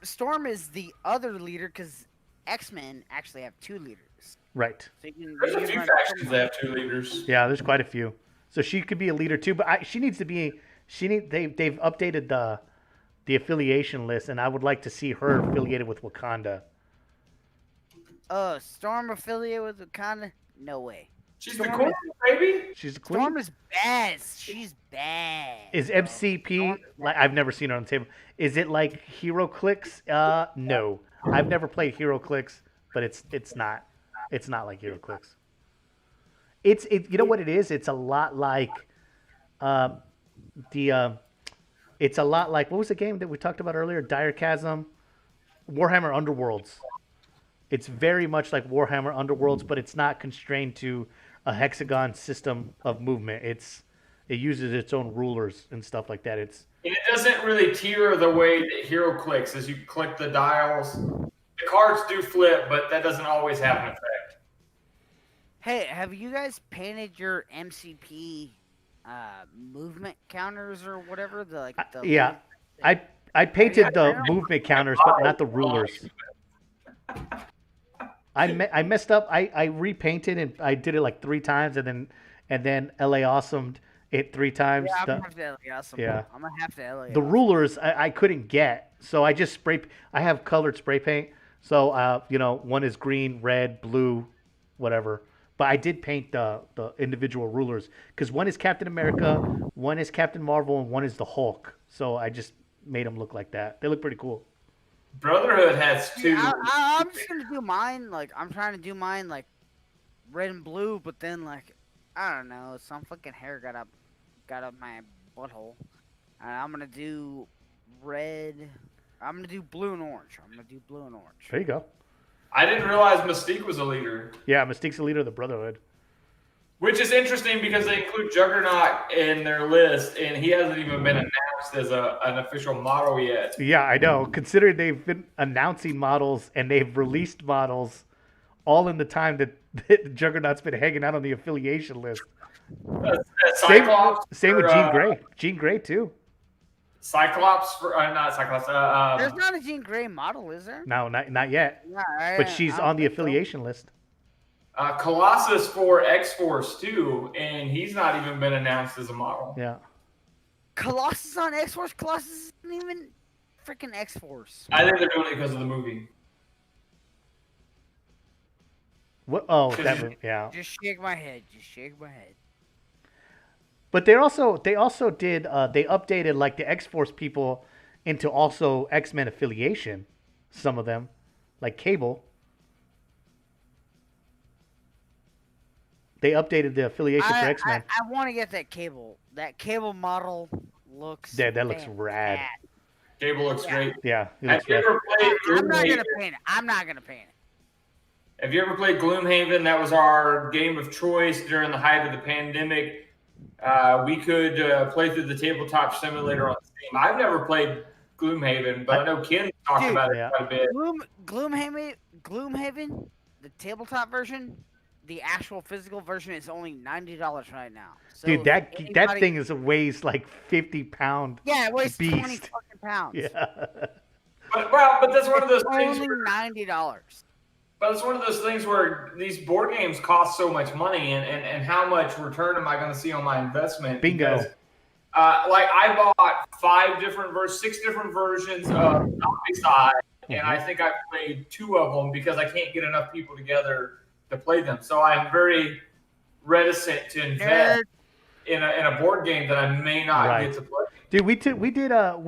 Storm is the other leader because X-Men actually have 2 leaders. Right. So you can, There's you a can few run factions Storm. that have 2 leaders. Yeah, there's quite a few. So she could be a leader too, but she needs to be. They've updated the affiliation list, and I would like to see her affiliated with Wakanda. Storm affiliated with Wakanda? No way. She's the Storm queen, baby. She's a queen. Storm is bad. She's bad. Is bro. MCP Storm is like bad. I've never seen it on the table? Is it like Hero Clicks? No, I've never played Hero Clicks, but it's not like Hero Clicks. You know what it is? It's a lot like it's a lot like what was the game that we talked about earlier? Dire Chasm, Warhammer Underworlds. It's very much like Warhammer Underworlds, but it's not constrained to a hexagon system of movement. It uses its own rulers and stuff like that. And it doesn't really tier the way that Hero clicks. As you click the dials, the cards do flip, but that doesn't always have an effect. Hey, have you guys painted your MCP movement counters or whatever? Yeah, I painted the movement counters, but not the rulers. I messed up. I repainted and I did it like 3 times, and then LA Awesomed it 3 times. Yeah, I'm gonna have to LA Awesome. Yeah. I'm gonna have to LA The Awesome. rulers I couldn't get, so I just I have colored spray paint, so one is green, red, blue, whatever. But I did paint the individual rulers because one is Captain America, one is Captain Marvel, and one is the Hulk. So I just made them look like that. They look pretty cool. Brotherhood has 2. I'm just gonna do mine. Like I'm trying to do mine like red and blue, but then like I don't know, some fucking hair got up my butthole, and I'm gonna do red. I'm gonna do blue and orange. There you go. I didn't realize Mystique was a leader, Yeah, Mystique's the leader of the Brotherhood. which is interesting because they include Juggernaut in their list, and he hasn't even been announced as an official model yet. Yeah, I know. Considering they've been announcing models and they've released models all in the time that Juggernaut's been hanging out on the affiliation list. Cyclops. Same with for, Jean Grey. Jean Grey too. Cyclops for not Cyclops. There's not a Jean Grey model, is there? No, not yet. Yeah, But she's on the affiliation list. Colossus for X-Force too, and he's not even been announced as a model. Yeah. Colossus on X-Force. Colossus isn't even freaking X-Force. I think they're doing it because of the movie. What? Oh, yeah. Just shake my head. But they also did they updated like the X-Force people into also X-Men affiliation. Some of them, like Cable. They updated the affiliation for X-Men. I want to get that Cable. That Cable model looks. Yeah, that looks rad. bad. Cable looks great. Yeah, he Have looks you rad. ever played I'm not Gloomhaven? gonna paint it. Have you ever played Gloomhaven? That was our game of choice during the height of the pandemic. We could play through the tabletop simulator on Steam. I've never played Gloomhaven, but I know Ken talked Dude, about it yeah. quite a bit. Gloomhaven, the tabletop version, the actual physical version is only $90 right now. So Dude, if that anybody- thing weighs like 50-pound. Yeah, it weighs 20 beast. fucking pounds. Yeah. But that's one of those It's things. only $90. But it's one of those things where these board games cost so much money, and how much return am I going to see on my investment? Bingo. Because, like I bought 6 different versions of Zombicide, and I think I've played 2 of them because I can't get enough people together to play them. So I'm very reticent to invest in a board game that I may not get to play. Dude, we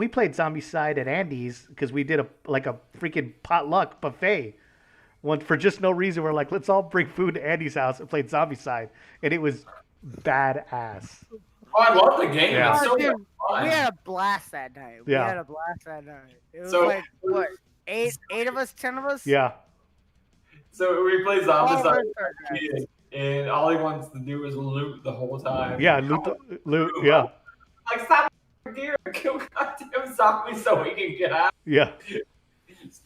played Zombicide at Andy's because we did a freaking potluck buffet. One for just no reason. We're like, let's all bring food to Andy's house and play Zombicide, and it was badass. Oh, I love the game. Yeah. It's so Dude, much fun. we had a blast that night. Yeah. It was So- like, what, 8 of us, 10 of us? Yeah. So we play All of Zombicide, us are guys. and all he wants to do is loot the whole time. Yeah. Loot. Yeah. Like, stop gear, kill goddamn zombies so we can get out. Yeah.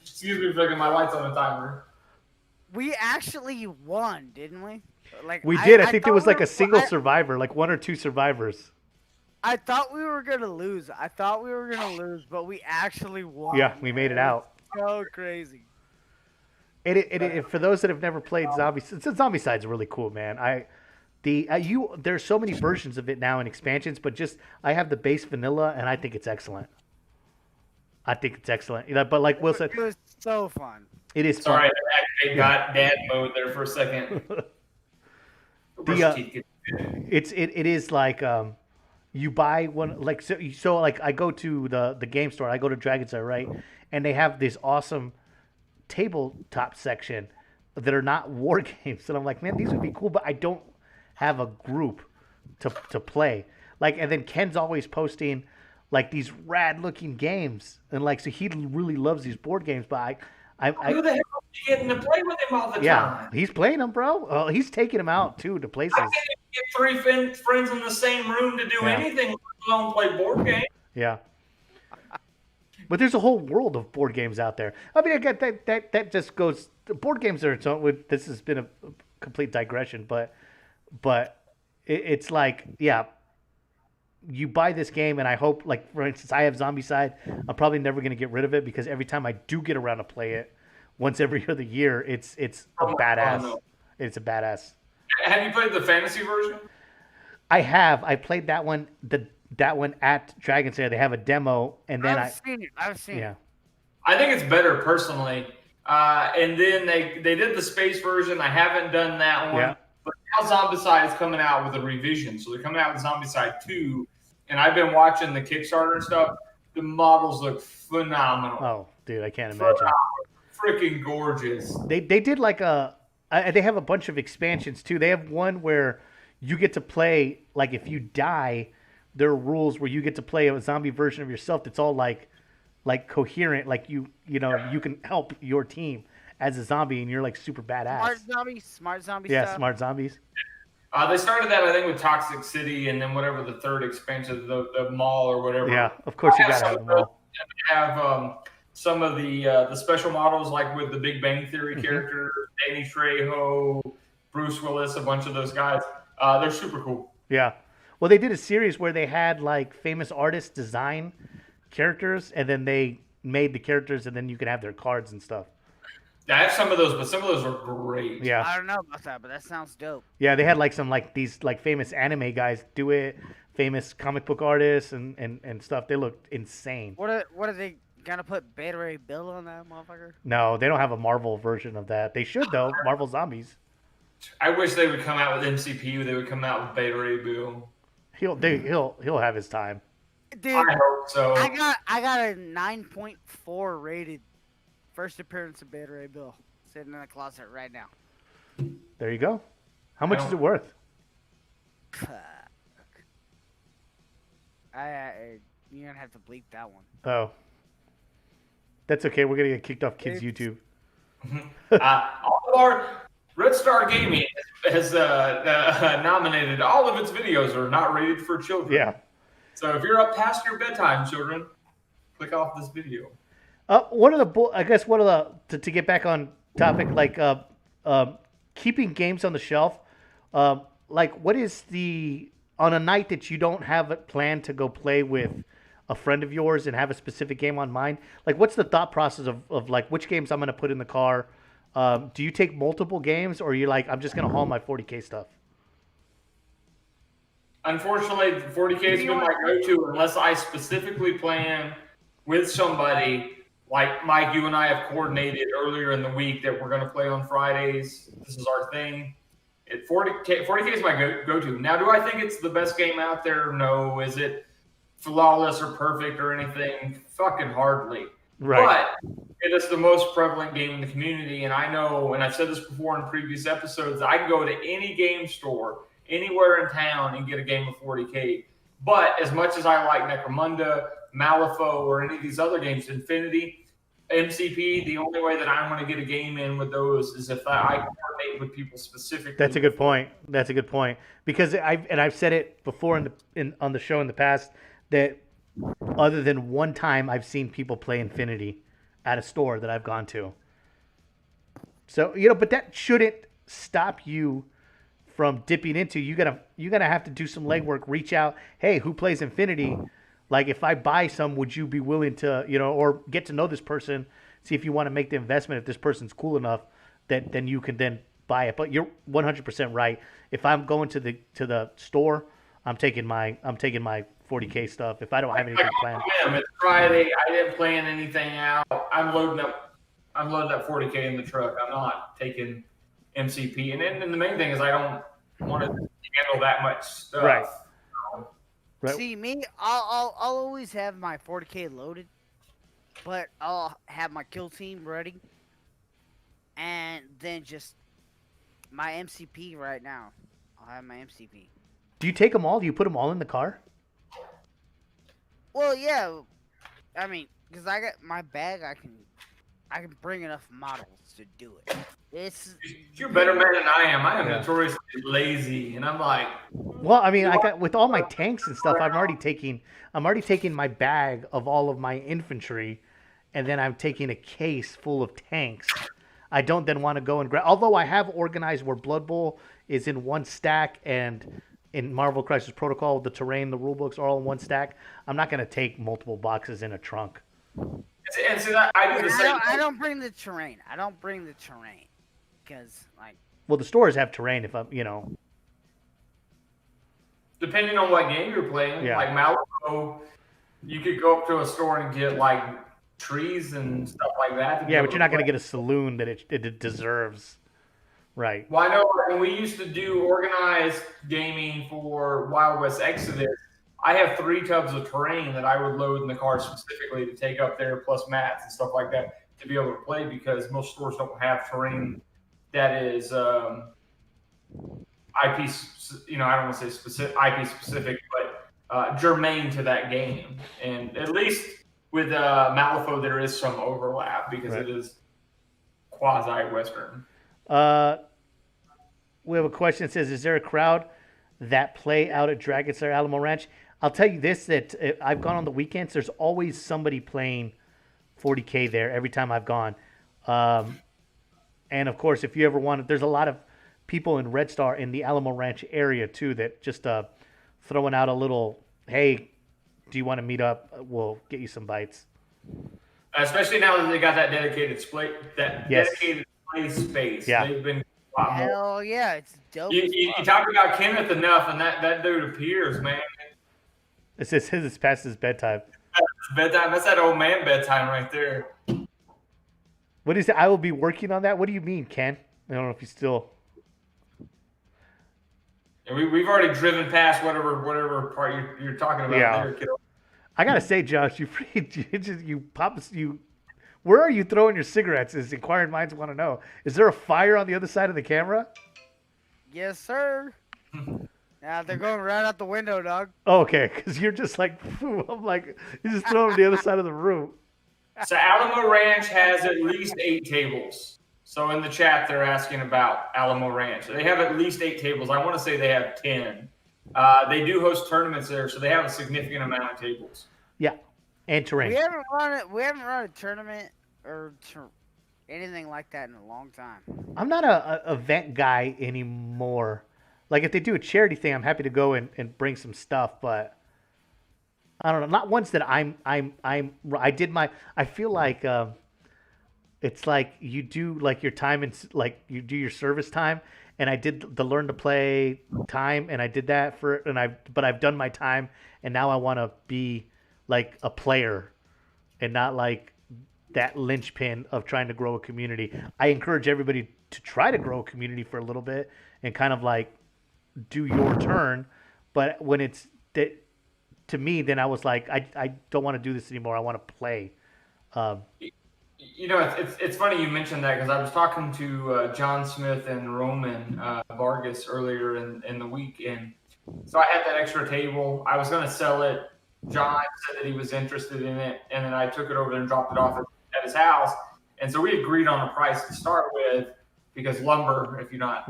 Excuse me for getting my lights on the timer. we actually won, didn't we? Like We did. I think there thought was we like were- a single I, survivor, like 1 or 2 survivors. I thought we were gonna lose. But we actually won. Yeah, we made it man. out. It's so crazy. For those that have never played Zombicide's really cool, man. There's so many versions of it now and expansions, but just I have the base vanilla and I think it's excellent. But like Will said, It was so fun. it is fun. Sorry, I got dad mode there for a second. It is like you buy one like so like I go to the game store, I go to Dragon's Den, right, and they have this awesome tabletop section that are not war games, and I'm like, man, these would be cool, but I don't have a group to play. Like, and then Ken's always posting like these rad looking games, and like so he really loves these board games, but Who the hell are you getting to play with him all the yeah, time? he's playing them, bro. He's taking them out too to places. I can't even get 3 friends in the same room to do Yeah. anything, let alone play board games. Yeah. But there's a whole world of board games out there. I mean, I get that just goes. Board games are its own. This has been a complete digression, but it's like, yeah, you buy this game, and I hope, like for instance, I have Zombicide. I'm probably never going to get rid of it because every time I do get around to play it, once every other year, it's a badass. no. It's a badass. Have you played the fantasy version? I have. I played that one. That one at Dragon's Den. They have a demo, and then I've seen yeah. it. I think it's better personally. And then they did the space version. I haven't done that one. Yeah. But now Zombicide is coming out with a revision. So they're coming out with Zombicide 2. And I've been watching the Kickstarter and stuff. The models look phenomenal. Oh, dude, I can't imagine. Freaking gorgeous. They did like they have a bunch of expansions too. They have one where you get to play, like if you die, there are rules where you get to play a zombie version of yourself that's all like coherent, like you can help your team as a zombie and you're like super badass. Smart zombie Yeah, stuff. smart zombies. They started that, I think, with Toxic City, and then whatever the third expansion, the mall or whatever. Yeah, of course you gotta some have of them all. those. Have some of the special models, like with the Big Bang Theory Mm-hmm. character, Danny Trejo, Bruce Willis, a bunch of those guys. They're super cool. Yeah. Well, they did a series where they had like famous artists design characters, and then they made the characters, and then you could have their cards and stuff. I have some of those, but some of those are great. Yeah. I don't know about that, but that sounds dope. Yeah, they had like some like these like famous anime guys do it, famous comic book artists and stuff. They looked insane. What are they gonna put Beta Ray Bill on that motherfucker? No, they don't have a Marvel version of that. They should though. Marvel Zombies. I wish they would come out with MCP. They would come out with Beta Ray Bill. He'll have his time. Dude, I hope so. I got a 9.4 rated first appearance of Beta Ray Bill sitting in the closet right now. There you go. How much is it worth? You're gonna have to bleep that one. Oh, that's okay. We're gonna get kicked off kids' YouTube. All of our Red Star Gaming has nominated all of its videos are not rated for children. Yeah. So if you're up past your bedtime, children, click off this video. To get back on topic, like keeping games on the shelf, like what is on a night that you don't have it planned to go play with a friend of yours and have a specific game on mind, like what's the thought process of like which games I'm going to put in the car? Do you take multiple games, or are you like, I'm just going to haul my 40K stuff? Unfortunately, 40K has been my go-to unless I specifically plan with somebody. Like Mike, you and I have coordinated earlier in the week that we're going to play on Fridays. This is our thing. 40K is my go-to. Now, do I think it's the best game out there? No. Is it flawless or perfect or anything? Fucking hardly. Right. But it is the most prevalent game in the community. And I know, and I've said this before in previous episodes, I can go to any game store anywhere in town and get a game of 40K. But as much as I like Necromunda, Malifaux, or any of these other games, Infinity, MCP, the only way that I want to get a game in with those is if I coordinate with people specifically. That's a good point. Because I've said it before on the show in the past that other than one time I've seen people play Infinity at a store that I've gone to. So but that shouldn't stop you from dipping into. You gotta have to do some legwork. Reach out. Hey, who plays Infinity? Like if I buy some, would you be willing to or get to know this person? See if you want to make the investment. If this person's cool enough, that then you can then buy it. But you're 100% right. If I'm going to the store, I'm taking my 40K stuff. If I don't have anything planned. It's Friday. I didn't plan anything out. I'm loading up 40K in the truck. I'm not taking MCP. And then the main thing is I don't want to handle that much stuff. Right. Right. See me, I'll always have my 40K loaded, but I'll have my kill team ready, and then just my MCP right now. I'll have my MCP. Do you take them all? Do you put them all in the car? Well, yeah. I mean, because I got my bag, I can bring enough models to do it. You're a better man than I am. I am notoriously lazy, and I'm like. Well, I mean, I got with all my tanks and stuff. I'm already taking my bag of all of my infantry, and then I'm taking a case full of tanks. I don't then want to go and grab. Although I have organized where Blood Bowl is in one stack, and in Marvel Crisis Protocol, the terrain, the rulebooks are all in one stack. I'm not going to take multiple boxes in a trunk. And so that, I do the same. I don't bring the terrain. Because, well, the stores have terrain if I'm, Depending on what game you're playing, like Malifaux, you could go up to a store and get like trees and stuff like that. Yeah, but you're not going to get a saloon that it deserves. Right. Well, I know when we used to do organized gaming for Wild West Exodus, I have 3 tubs of terrain that I would load in the car specifically to take up there, plus mats and stuff like that to be able to play, because most stores don't have terrain that is IP. I don't want to say specific IP specific, but germane to that game. And at least with Malifaux, there is some overlap because it is quasi-Western. We have a question that says, is there a crowd that play out at Dragonslayer Alamo Ranch? I'll tell you this, that I've gone on the weekends. There's always somebody playing 40K there every time I've gone. And, of course, if you ever want to, there's a lot of people in Red Star in the Alamo Ranch area, too, that just throwing out a little, hey, do you want to meet up? We'll get you some bites. Especially now that they got that dedicated dedicated play space. Yeah. They've been a lot more. hell yeah, it's dope. You talk about Kenneth enough, and that dude appears, man. It's past his bedtime. That's bedtime. That's that old man bedtime right there. What is it? I will be working on that. What do you mean, Ken? I don't know if you still. And we've already driven past whatever part you're talking about there, kiddo. I gotta say, Josh, where are you throwing your cigarettes? As inquiring minds want to know. Is there a fire on the other side of the camera? Yes, sir. Now they're going right out the window, dog. Oh, okay, because you're just like, I'm like, you just throw them to the other side of the room. So Alamo Ranch has at least 8 tables. So in the chat, they're asking about Alamo Ranch. They have at least 8 tables. I want to say they have 10. They do host tournaments there, so they have a significant amount of tables. Yeah, and terrain. We haven't run a tournament or anything like that in a long time. I'm not a event guy anymore. Like if they do a charity thing, I'm happy to go and bring some stuff, but I don't know. Not ones that I feel like it's like you do like your time and like you do your service time, and I did the learn to play time, and I did that but I've done my time, and now I want to be like a player, and not like that linchpin of trying to grow a community. I encourage everybody to try to grow a community for a little bit and kind of like do your turn, but when it's that to me, then I was like, I don't want to do this anymore. I want to play. It's funny you mentioned that, because I was talking to John Smith and Roman Vargas earlier in the week, and so I had that extra table. I was going to sell it. John said that he was interested in it, and then I took it over there and dropped it off at his house. And so we agreed on a price to start with, because lumber, if you're not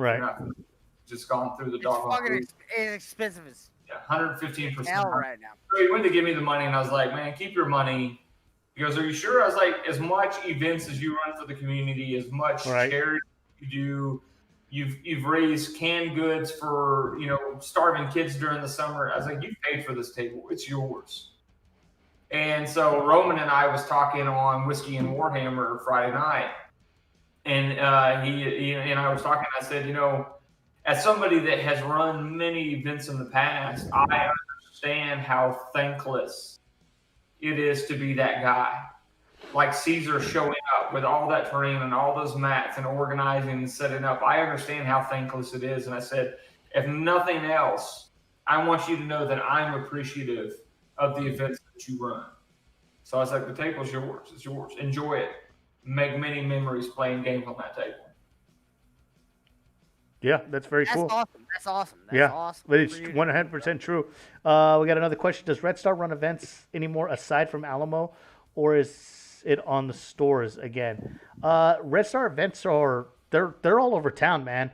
just gone through the dog. It's fucking expensive as 115%. hell right now. So he went to give me the money, and I was like, man, keep your money, He goes, "Are you sure?" I was like, "As much events as you run for the community, as much Right. charity you do, you've raised canned goods for starving kids during the summer." I was like, "You paid for this table; it's yours." And so Roman and I was talking on Whiskey and Warhammer Friday night, and he and I was talking. I said, as somebody that has run many events in the past, I understand how thankless it is to be that guy. Like Caesar showing up with all that terrain and all those mats and organizing and setting up. I understand how thankless it is. And I said, if nothing else, I want you to know that I'm appreciative of the events that you run. So I was like, the table's yours. It's yours. Enjoy it. Make many memories playing games on that table. Yeah, that's very That's cool. awesome. That's awesome. That's Yeah, awesome. but it's for you to do. 100% true. We got another question. Does Red Star run events anymore aside from Alamo, or is it on the stores again? Red Star events they're all over town, man.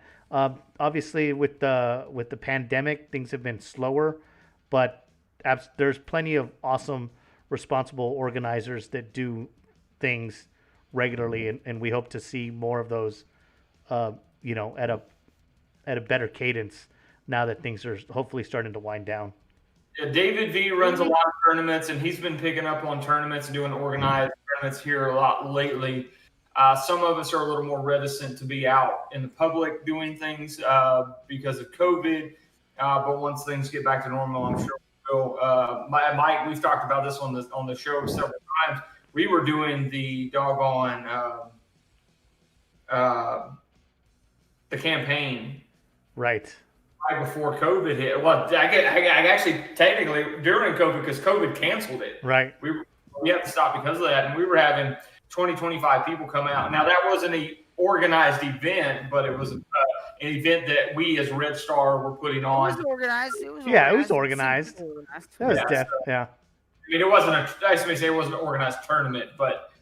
Obviously, with the pandemic, things have been slower, but there's plenty of awesome, responsible organizers that do things regularly, and we hope to see more of those. At a better cadence now that things are hopefully starting to wind down. Yeah, David V runs a lot of tournaments, and he's been picking up on tournaments and doing organized tournaments here a lot lately. Some of us are a little more reticent to be out in the public doing things because of COVID. But once things get back to normal, I'm sure we will. Mike, we've talked about this on the show several times. We were doing the doggone the campaign Right before COVID hit. Well, I actually technically during COVID because COVID canceled it. Right. We had to stop because of that, and we were having 20, 25 people come out. Now that wasn't an organized event, but it was an event that we as Red Star were putting on. It was organized. It was organized. That was yeah. I mean, it wasn't it wasn't an organized tournament, but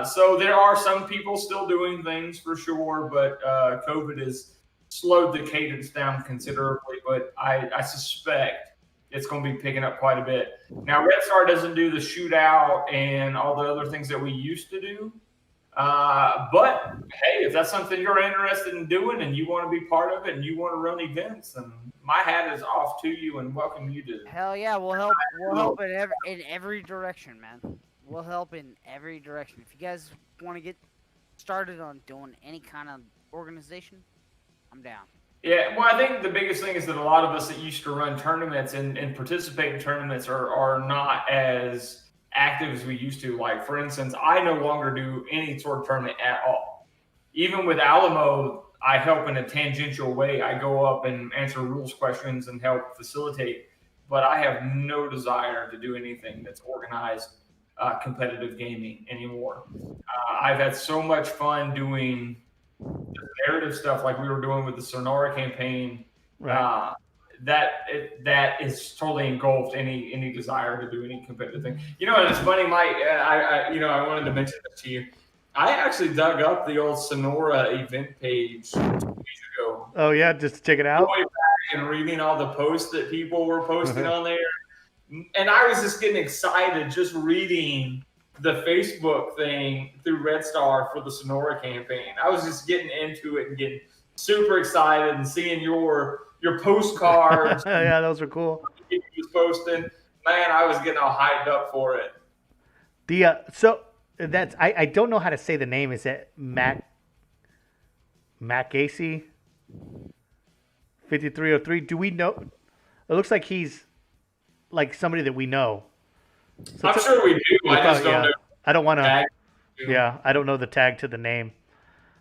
so there are some people still doing things for sure, but COVID has slowed the cadence down considerably. But I suspect it's going to be picking up quite a bit. Now, Red Star doesn't do the shootout and all the other things that we used to do. But hey, if that's something you're interested in doing and you want to be part of it and you want to run events, then my hat is off to you and welcome you to. Hell yeah, we'll help. We'll help in every direction, man. We'll help in every direction. If you guys want to get started on doing any kind of organization, I'm down. Yeah, well, I think the biggest thing is that a lot of us that used to run tournaments and participate in tournaments are not as active as we used to. Like, for instance, I no longer do any sort of tournament at all. Even with Alamo, I help in a tangential way. I go up and answer rules questions and help facilitate, but I have no desire to do anything that's organized competitive gaming anymore. I've had so much fun doing narrative stuff like we were doing with the Sonora campaign. Right. That is totally engulfed any desire to do any competitive thing. And it's funny, Mike. I wanted to mention this to you. I actually dug up the old Sonora event page 2 weeks ago. Oh yeah, just to check it out. Going back and reading all the posts that people were posting on there, and I was just getting excited just reading the Facebook thing through Red Star for the Sonora campaign. I was just getting into it and getting super excited and seeing your postcards. Yeah, those were cool. He was posting. Man, I was getting all hyped up for it. So that's I don't know how to say the name. Is it Mac Acey 5303? Do we know? It looks like he's like somebody that we know. So I'm sure we do. I just don't know. I don't want to. Tag. Yeah, I don't know the tag to the name.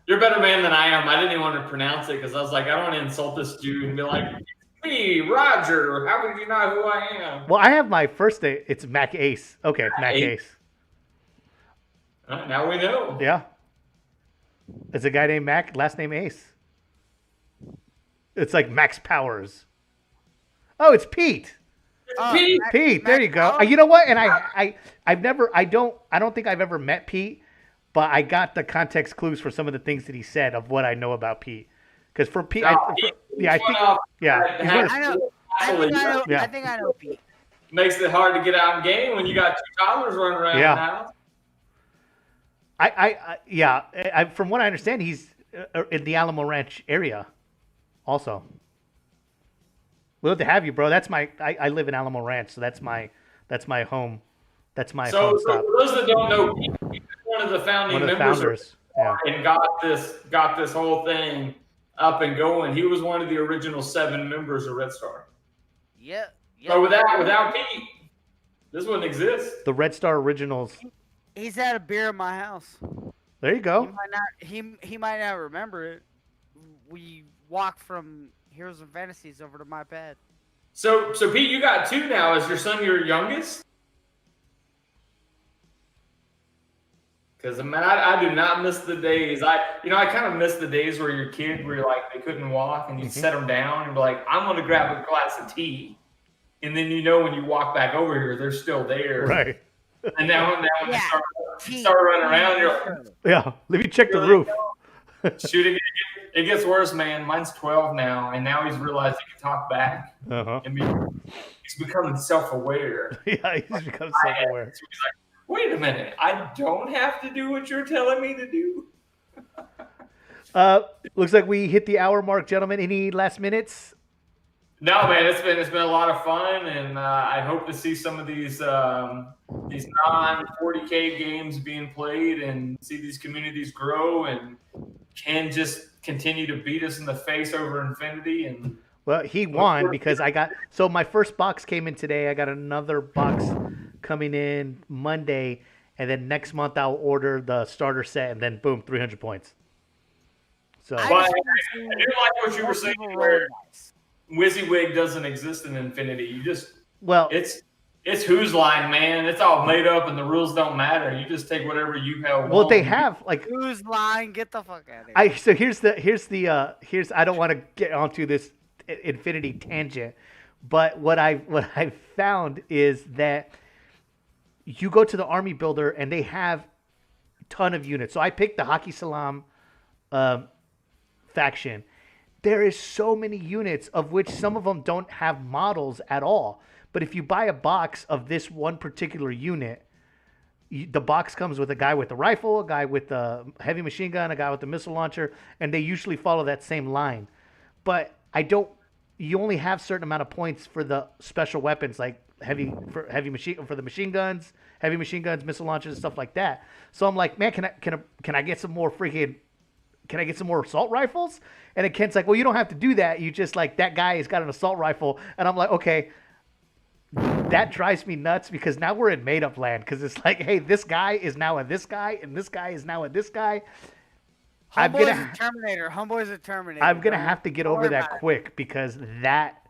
You're a better man than I am. I didn't even want to pronounce it because I was like, I don't want to insult this dude and be like, me, Roger. How would you know who I am? Well, I have my first name. It's Mac Ace. Okay, Mac Ace. Now we know. Yeah. It's a guy named Mac, last name Ace. It's like Max Powers. Oh, it's Pete. Pete. Pete, there you go. You know what? And I don't think I've ever met Pete, but I got the context clues for some of the things that he said of what I know about Pete. Because for Pete, I think I know Pete. Makes it hard to get out in game when you got two toddlers running around the house. From what I understand, he's in the Alamo Ranch area, also. We'll have to have you, bro. I live in Alamo Ranch, so that's my home. That's my So, home so stop. for those that don't know, he's one of the founding One of the members founders. Yeah. and got this whole thing up and going. He was one of the original 7 members of Red Star. Yep. So without Pete, this wouldn't exist. The Red Star Originals. He's had a beer in my house. There you He go. might not. He might not remember it. We walked from Heroes and Fantasies over to my pad. So Pete, you got 2 now. Is your son your youngest? Because I do not miss the days. I kind of miss the days where your kid were like they couldn't walk and you set them down and be like, I'm gonna grab a glass of tea, and then when you walk back over here, they're still there. Right. And now when Yeah. you start running around, you're like, Yeah. Let me check the roof. shooting. It gets worse, man. Mine's 12 now, and now he's realized he can talk back Uh-huh. and he's becoming self-aware. Yeah, he's become self-aware. So he's like, wait a minute, I don't have to do what you're telling me to do. Looks like we hit the hour mark, gentlemen. Any last minutes? No, man, it's been a lot of fun, and I hope to see some of these non-40K games being played and see these communities grow and can just continue to beat us in the face over Infinity. And Well, he won because so my first box came in today. I got another box coming in Monday, and then next month I'll order the starter set, and then boom, 300 points. So But I do like what you were saying, where WYSIWYG doesn't exist in Infinity. You just it's whose line, man. It's all made up, and the rules don't matter. You just take whatever you have. well, they have like Who's lying? Get the fuck out of here. So here's I don't want to get onto this Infinity tangent, but what I found is that you go to the army builder and they have a ton of units. So I picked the Haki Salam faction. There is so many units, of which some of them don't have models at all. But if you buy a box of this one particular unit, the box comes with a guy with a rifle, a guy with a heavy machine gun, a guy with a missile launcher, and they usually follow that same line. But you only have a certain amount of points for the special weapons, like for the machine guns, missile launchers, and stuff like that. So I'm like, man, can I get some more can I get some more assault rifles? And then Kent's like, well, you don't have to do that. You just like, that guy has got an assault rifle. And I'm like, okay, that drives me nuts because now we're in made up land. Cause it's like, hey, this guy is now a this guy and this guy is now a this guy. Homeboy's a Terminator. Homeboy's a Terminator. I'm going to have to get over that about quick because that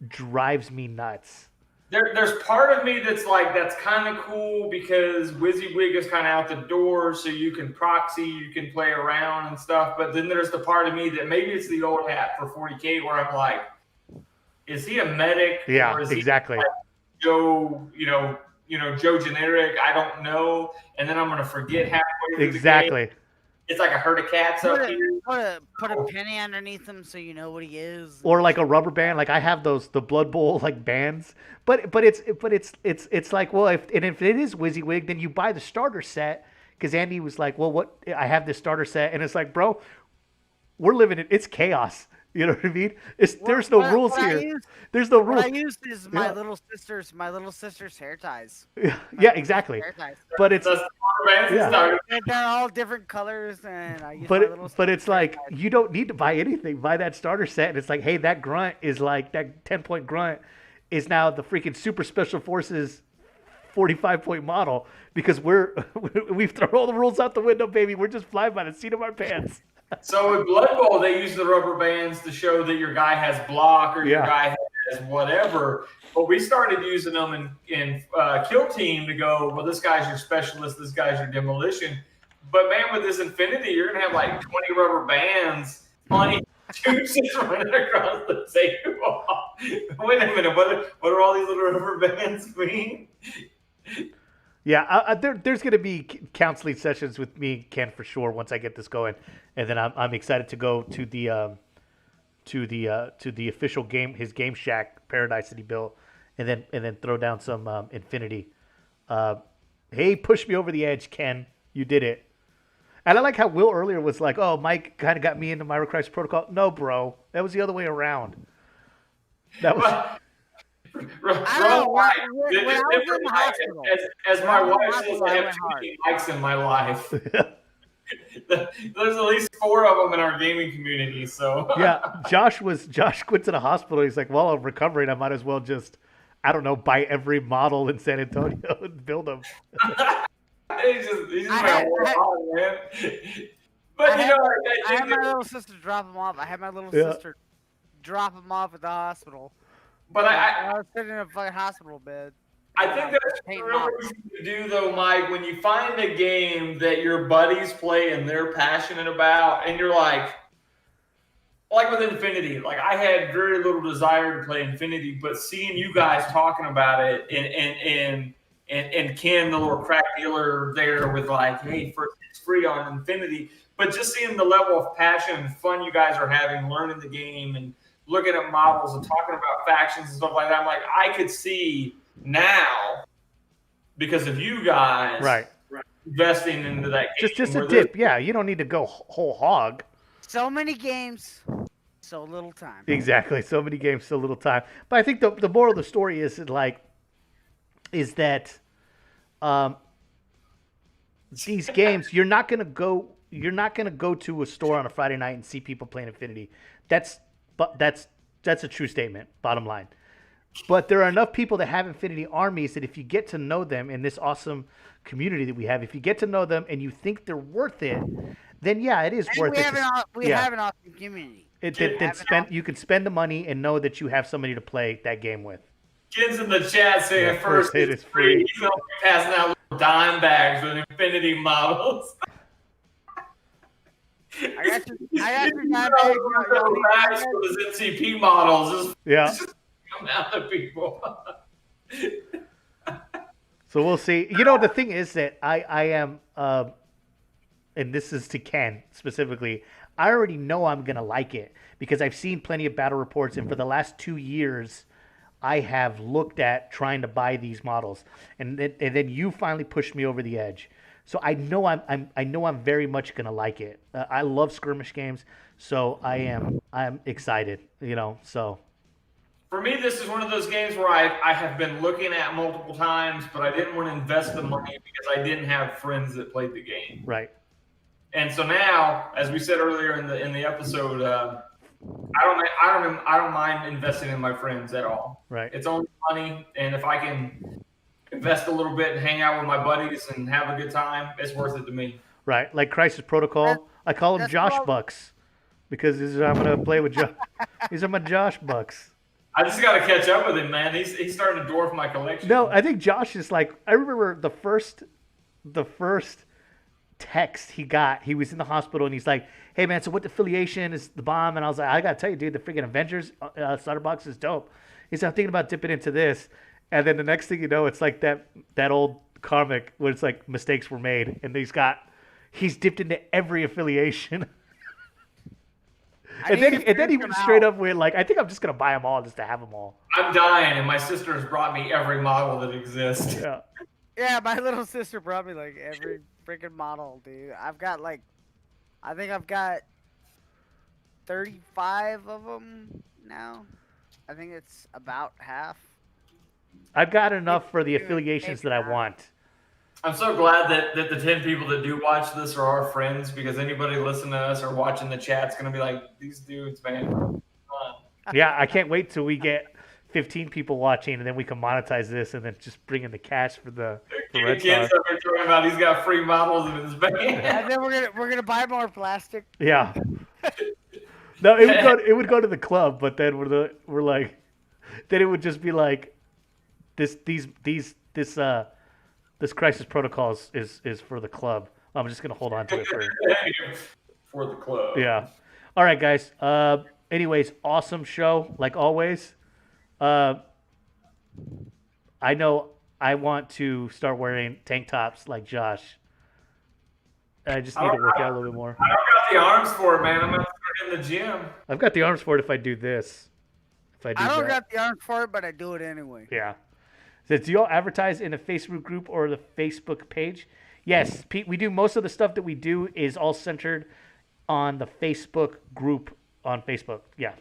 drives me nuts. There's part of me that's like, that's kind of cool because WYSIWYG is kind of out the door, so you can proxy, you can play around and stuff. But then there's the part of me that maybe it's the old hat for 40K where I'm like, is he a medic? Yeah, or is he exactly. like Joe, Joe generic? I don't know. And then I'm gonna forget halfway through Exactly. the game. It's like a herd of cats up here. Put a penny underneath him so you know what he is. Or like a rubber band. Like I have the Blood Bowl like bands. But it's like, well, if it is WYSIWYG, then you buy the starter set. Because Andy was like, well, what? I have this starter set, and it's like, bro, we're living in it's chaos. You know what I mean? There's no rules here. There's no rules. What I used is my little sister's hair ties. Yeah, exactly. Hair ties. But it's That's the rubber bands Yeah. started. They're all different colors, and I use my little but it's sister's hair like ties. you don't need to buy anything. Buy that starter set, and it's like, hey, that grunt is like that 10-point grunt is now the freaking Super Special Forces 45-point model because we've thrown all the rules out the window, baby. We're just flying by the seat of our pants. So with Blood Bowl, they use the rubber bands to show that your guy has block or your Yeah. guy has whatever. But we started using them in Kill Team to go, well, this guy's your specialist, this guy's your demolition. But man, with this Infinity, you're gonna have like 20 rubber bands on each dude just running across the table. Wait a minute, what do all these little rubber bands mean? Yeah, there's going to be counseling sessions with me and Ken for sure once I get this going, and then I'm excited to go to the official game, his Game Shack Paradise that he built, and then throw down some Infinity. Hey, push me over the edge, Ken. You did it. And I like how Will earlier was like, "Oh, Mike kind of got me into Myro Crisis Protocol." No, bro, that was the other way around. That was I don't know. When I was in the hospital, as my When I was in wife the says, hospital, I I have went too hard. many Mikes in my life. There's at least 4 of them in our gaming community. So yeah. Josh went to the hospital. He's like, "Well, I'm recovering. I might as well just, I don't know, buy every model in San Antonio and build them." he's just I like had- a I- warthog, man. But I you had know, I had my little sister drop him off. I had my little Yeah. sister drop him off at the hospital. but I was sitting in a fucking hospital bed. I think that's Paint real models. easy to do, though, Mike. When you find a game that your buddies play and they're passionate about, and you're like with Infinity, like I had very little desire to play Infinity, but seeing you guys talking about it and Ken, the little crack dealer there, with like, hey, first it's free on Infinity, but just seeing the level of passion and fun you guys are having, learning the game and looking at models and talking about factions and stuff like that, I'm like, I could see now, because of you guys, Right. investing into that game. Just a where dip. Yeah, you don't need to go whole hog. So many games, so little time. Exactly. So many games, so little time. But I think the moral of the story is that these games, you're not gonna go to a store on a Friday night and see people playing Infinity. That's a true statement, bottom line. But there are enough people that have Infinity armies that if you get to know them in this awesome community that we have, if you get to know them and you think they're worth it, then yeah, it is And worth we it. have an awesome community. You can spend the money and know that you have somebody to play that game with. Kids in the chat saying Yeah, first hit hit is is free. free. He's only passing out little dime bags with Infinity models. I got you. I got you. He's Nine got bags, little y'all need bags nine with his NCP models. Yeah. Just come out to people. So we'll see. You know, the thing is that I am, and this is to Ken specifically, I already know I'm going to like it because I've seen plenty of battle reports, and for the last 2 years, I have looked at trying to buy these models, and then you finally pushed me over the edge. So I know I'm very much going to like it. I love skirmish games, so I'm excited, you know, so. For me, this is one of those games where I have been looking at multiple times, but I didn't want to invest the money because I didn't have friends that played the game. Right. And so now, as we said earlier in the episode, I don't mind investing in my friends at all. Right. It's only money, and if I can invest a little bit and hang out with my buddies and have a good time, it's worth it to me. Right. Like Crisis Protocol, I call them that's Josh what- Bucks because I'm going to play with Josh. These are my Josh Bucks. I just got to catch up with him, man. He's starting to dwarf my collection. No, I think Josh is like, I remember the first text he got, he was in the hospital and he's like, hey man, so what affiliation is the bomb? And I was like, I gotta tell you, dude, the freaking Avengers starter box is dope. He said, I'm thinking about dipping into this. And then the next thing you know, it's like that old comic where it's like mistakes were made and he's dipped into every affiliation. And then he went straight up with like, I think I'm just gonna buy them all just to have them all. I'm dying, and my sister has brought me every model that exists. Yeah. Yeah, my little sister brought me like every freaking model, dude. I think I've got 35 of them now. I think it's about half. I've got enough for the Maybe affiliations that I not. want. I'm so glad that the 10 people that do watch this are our friends, because anybody listening to us or watching the chat's going to be like, these dudes, man. Come on. Yeah, I can't wait till we get 15 people watching and then we can monetize this and then just bring in the cash for the Red Star. Kids up there talking about he's got free models in his band. And then we're gonna buy more plastic. Yeah. No, it would go to the club, but then we're like, then it would just be like, this Crisis Protocols is for the club. I'm just gonna hold on to it For the club. Yeah. All right, guys. Anyways, awesome show like always. I know I want to start wearing tank tops like Josh. I just need to work out a little bit more. I don't got the arms for it, man. I'm going to start in the gym. I've got the arms for it if I do this. If I do I don't that. got the arms for it, but I do it anyway. Yeah. So do y'all advertise in a Facebook group or the Facebook page? Yes, Pete. We do most of the stuff that we do is all centered on the Facebook group on Facebook. Yeah.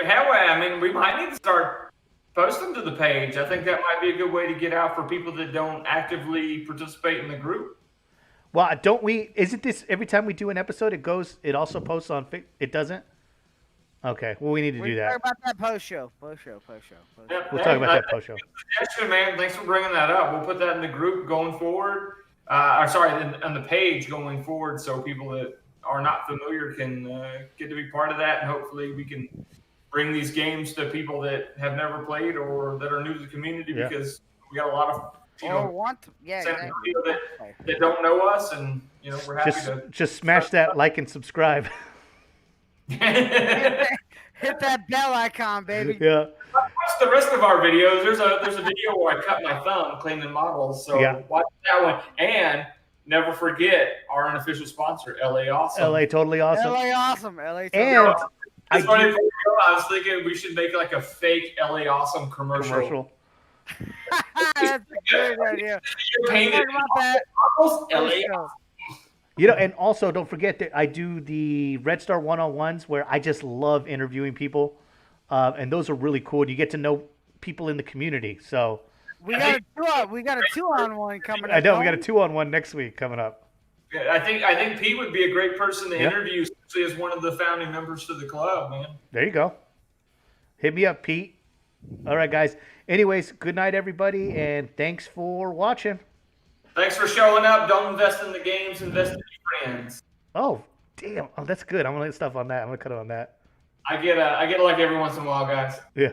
Hell, I mean, we might need to start posting to the page. I think that might be a good way to get out for people that don't actively participate in the group. Well, don't we? Isn't this every time we do an episode? It goes. It also posts on. It doesn't. Okay. Well, we need to do Talk that. about that post show. Yep. We'll talk about that post show. Suggestion, man. Thanks for bringing that up. We'll put that in the group going forward. On the page going forward, so people that are not familiar can get to be part of that, and hopefully we can bring these games to people that have never played or that are new to the community, Yeah. because we got a lot of Exactly. people that don't know us, and we're happy Just smash that like and subscribe. Hit that bell icon, baby. Yeah. Watch the rest of our videos. There's a video where I cut my thumb cleaning models, so Yeah. watch that one. And never forget our unofficial sponsor, LA Awesome. LA totally awesome. LA awesome. LA totally And awesome. It's funny, I was thinking we should make like a fake LA Awesome commercial. That's a good idea. You're painted Talk about that. models, LA Show. And also don't forget that I do the Red Star one-on-ones where I just love interviewing people, and those are really cool. You get to know people in the community. So We got a 2-on-1 coming up. I know we got a don't 2-on-1 next week coming up. I think Pete would be a great person to interview, especially as one of the founding members to the club, man. There you go. Hit me up, Pete. All right, guys. Anyways, good night, everybody, and thanks for watching. Thanks for showing up. Don't invest in the games, invest in your friends. Oh, damn. Oh, that's good. I'm gonna let stuff on that. I'm gonna cut it on that. I get like every once in a while, guys. Yeah.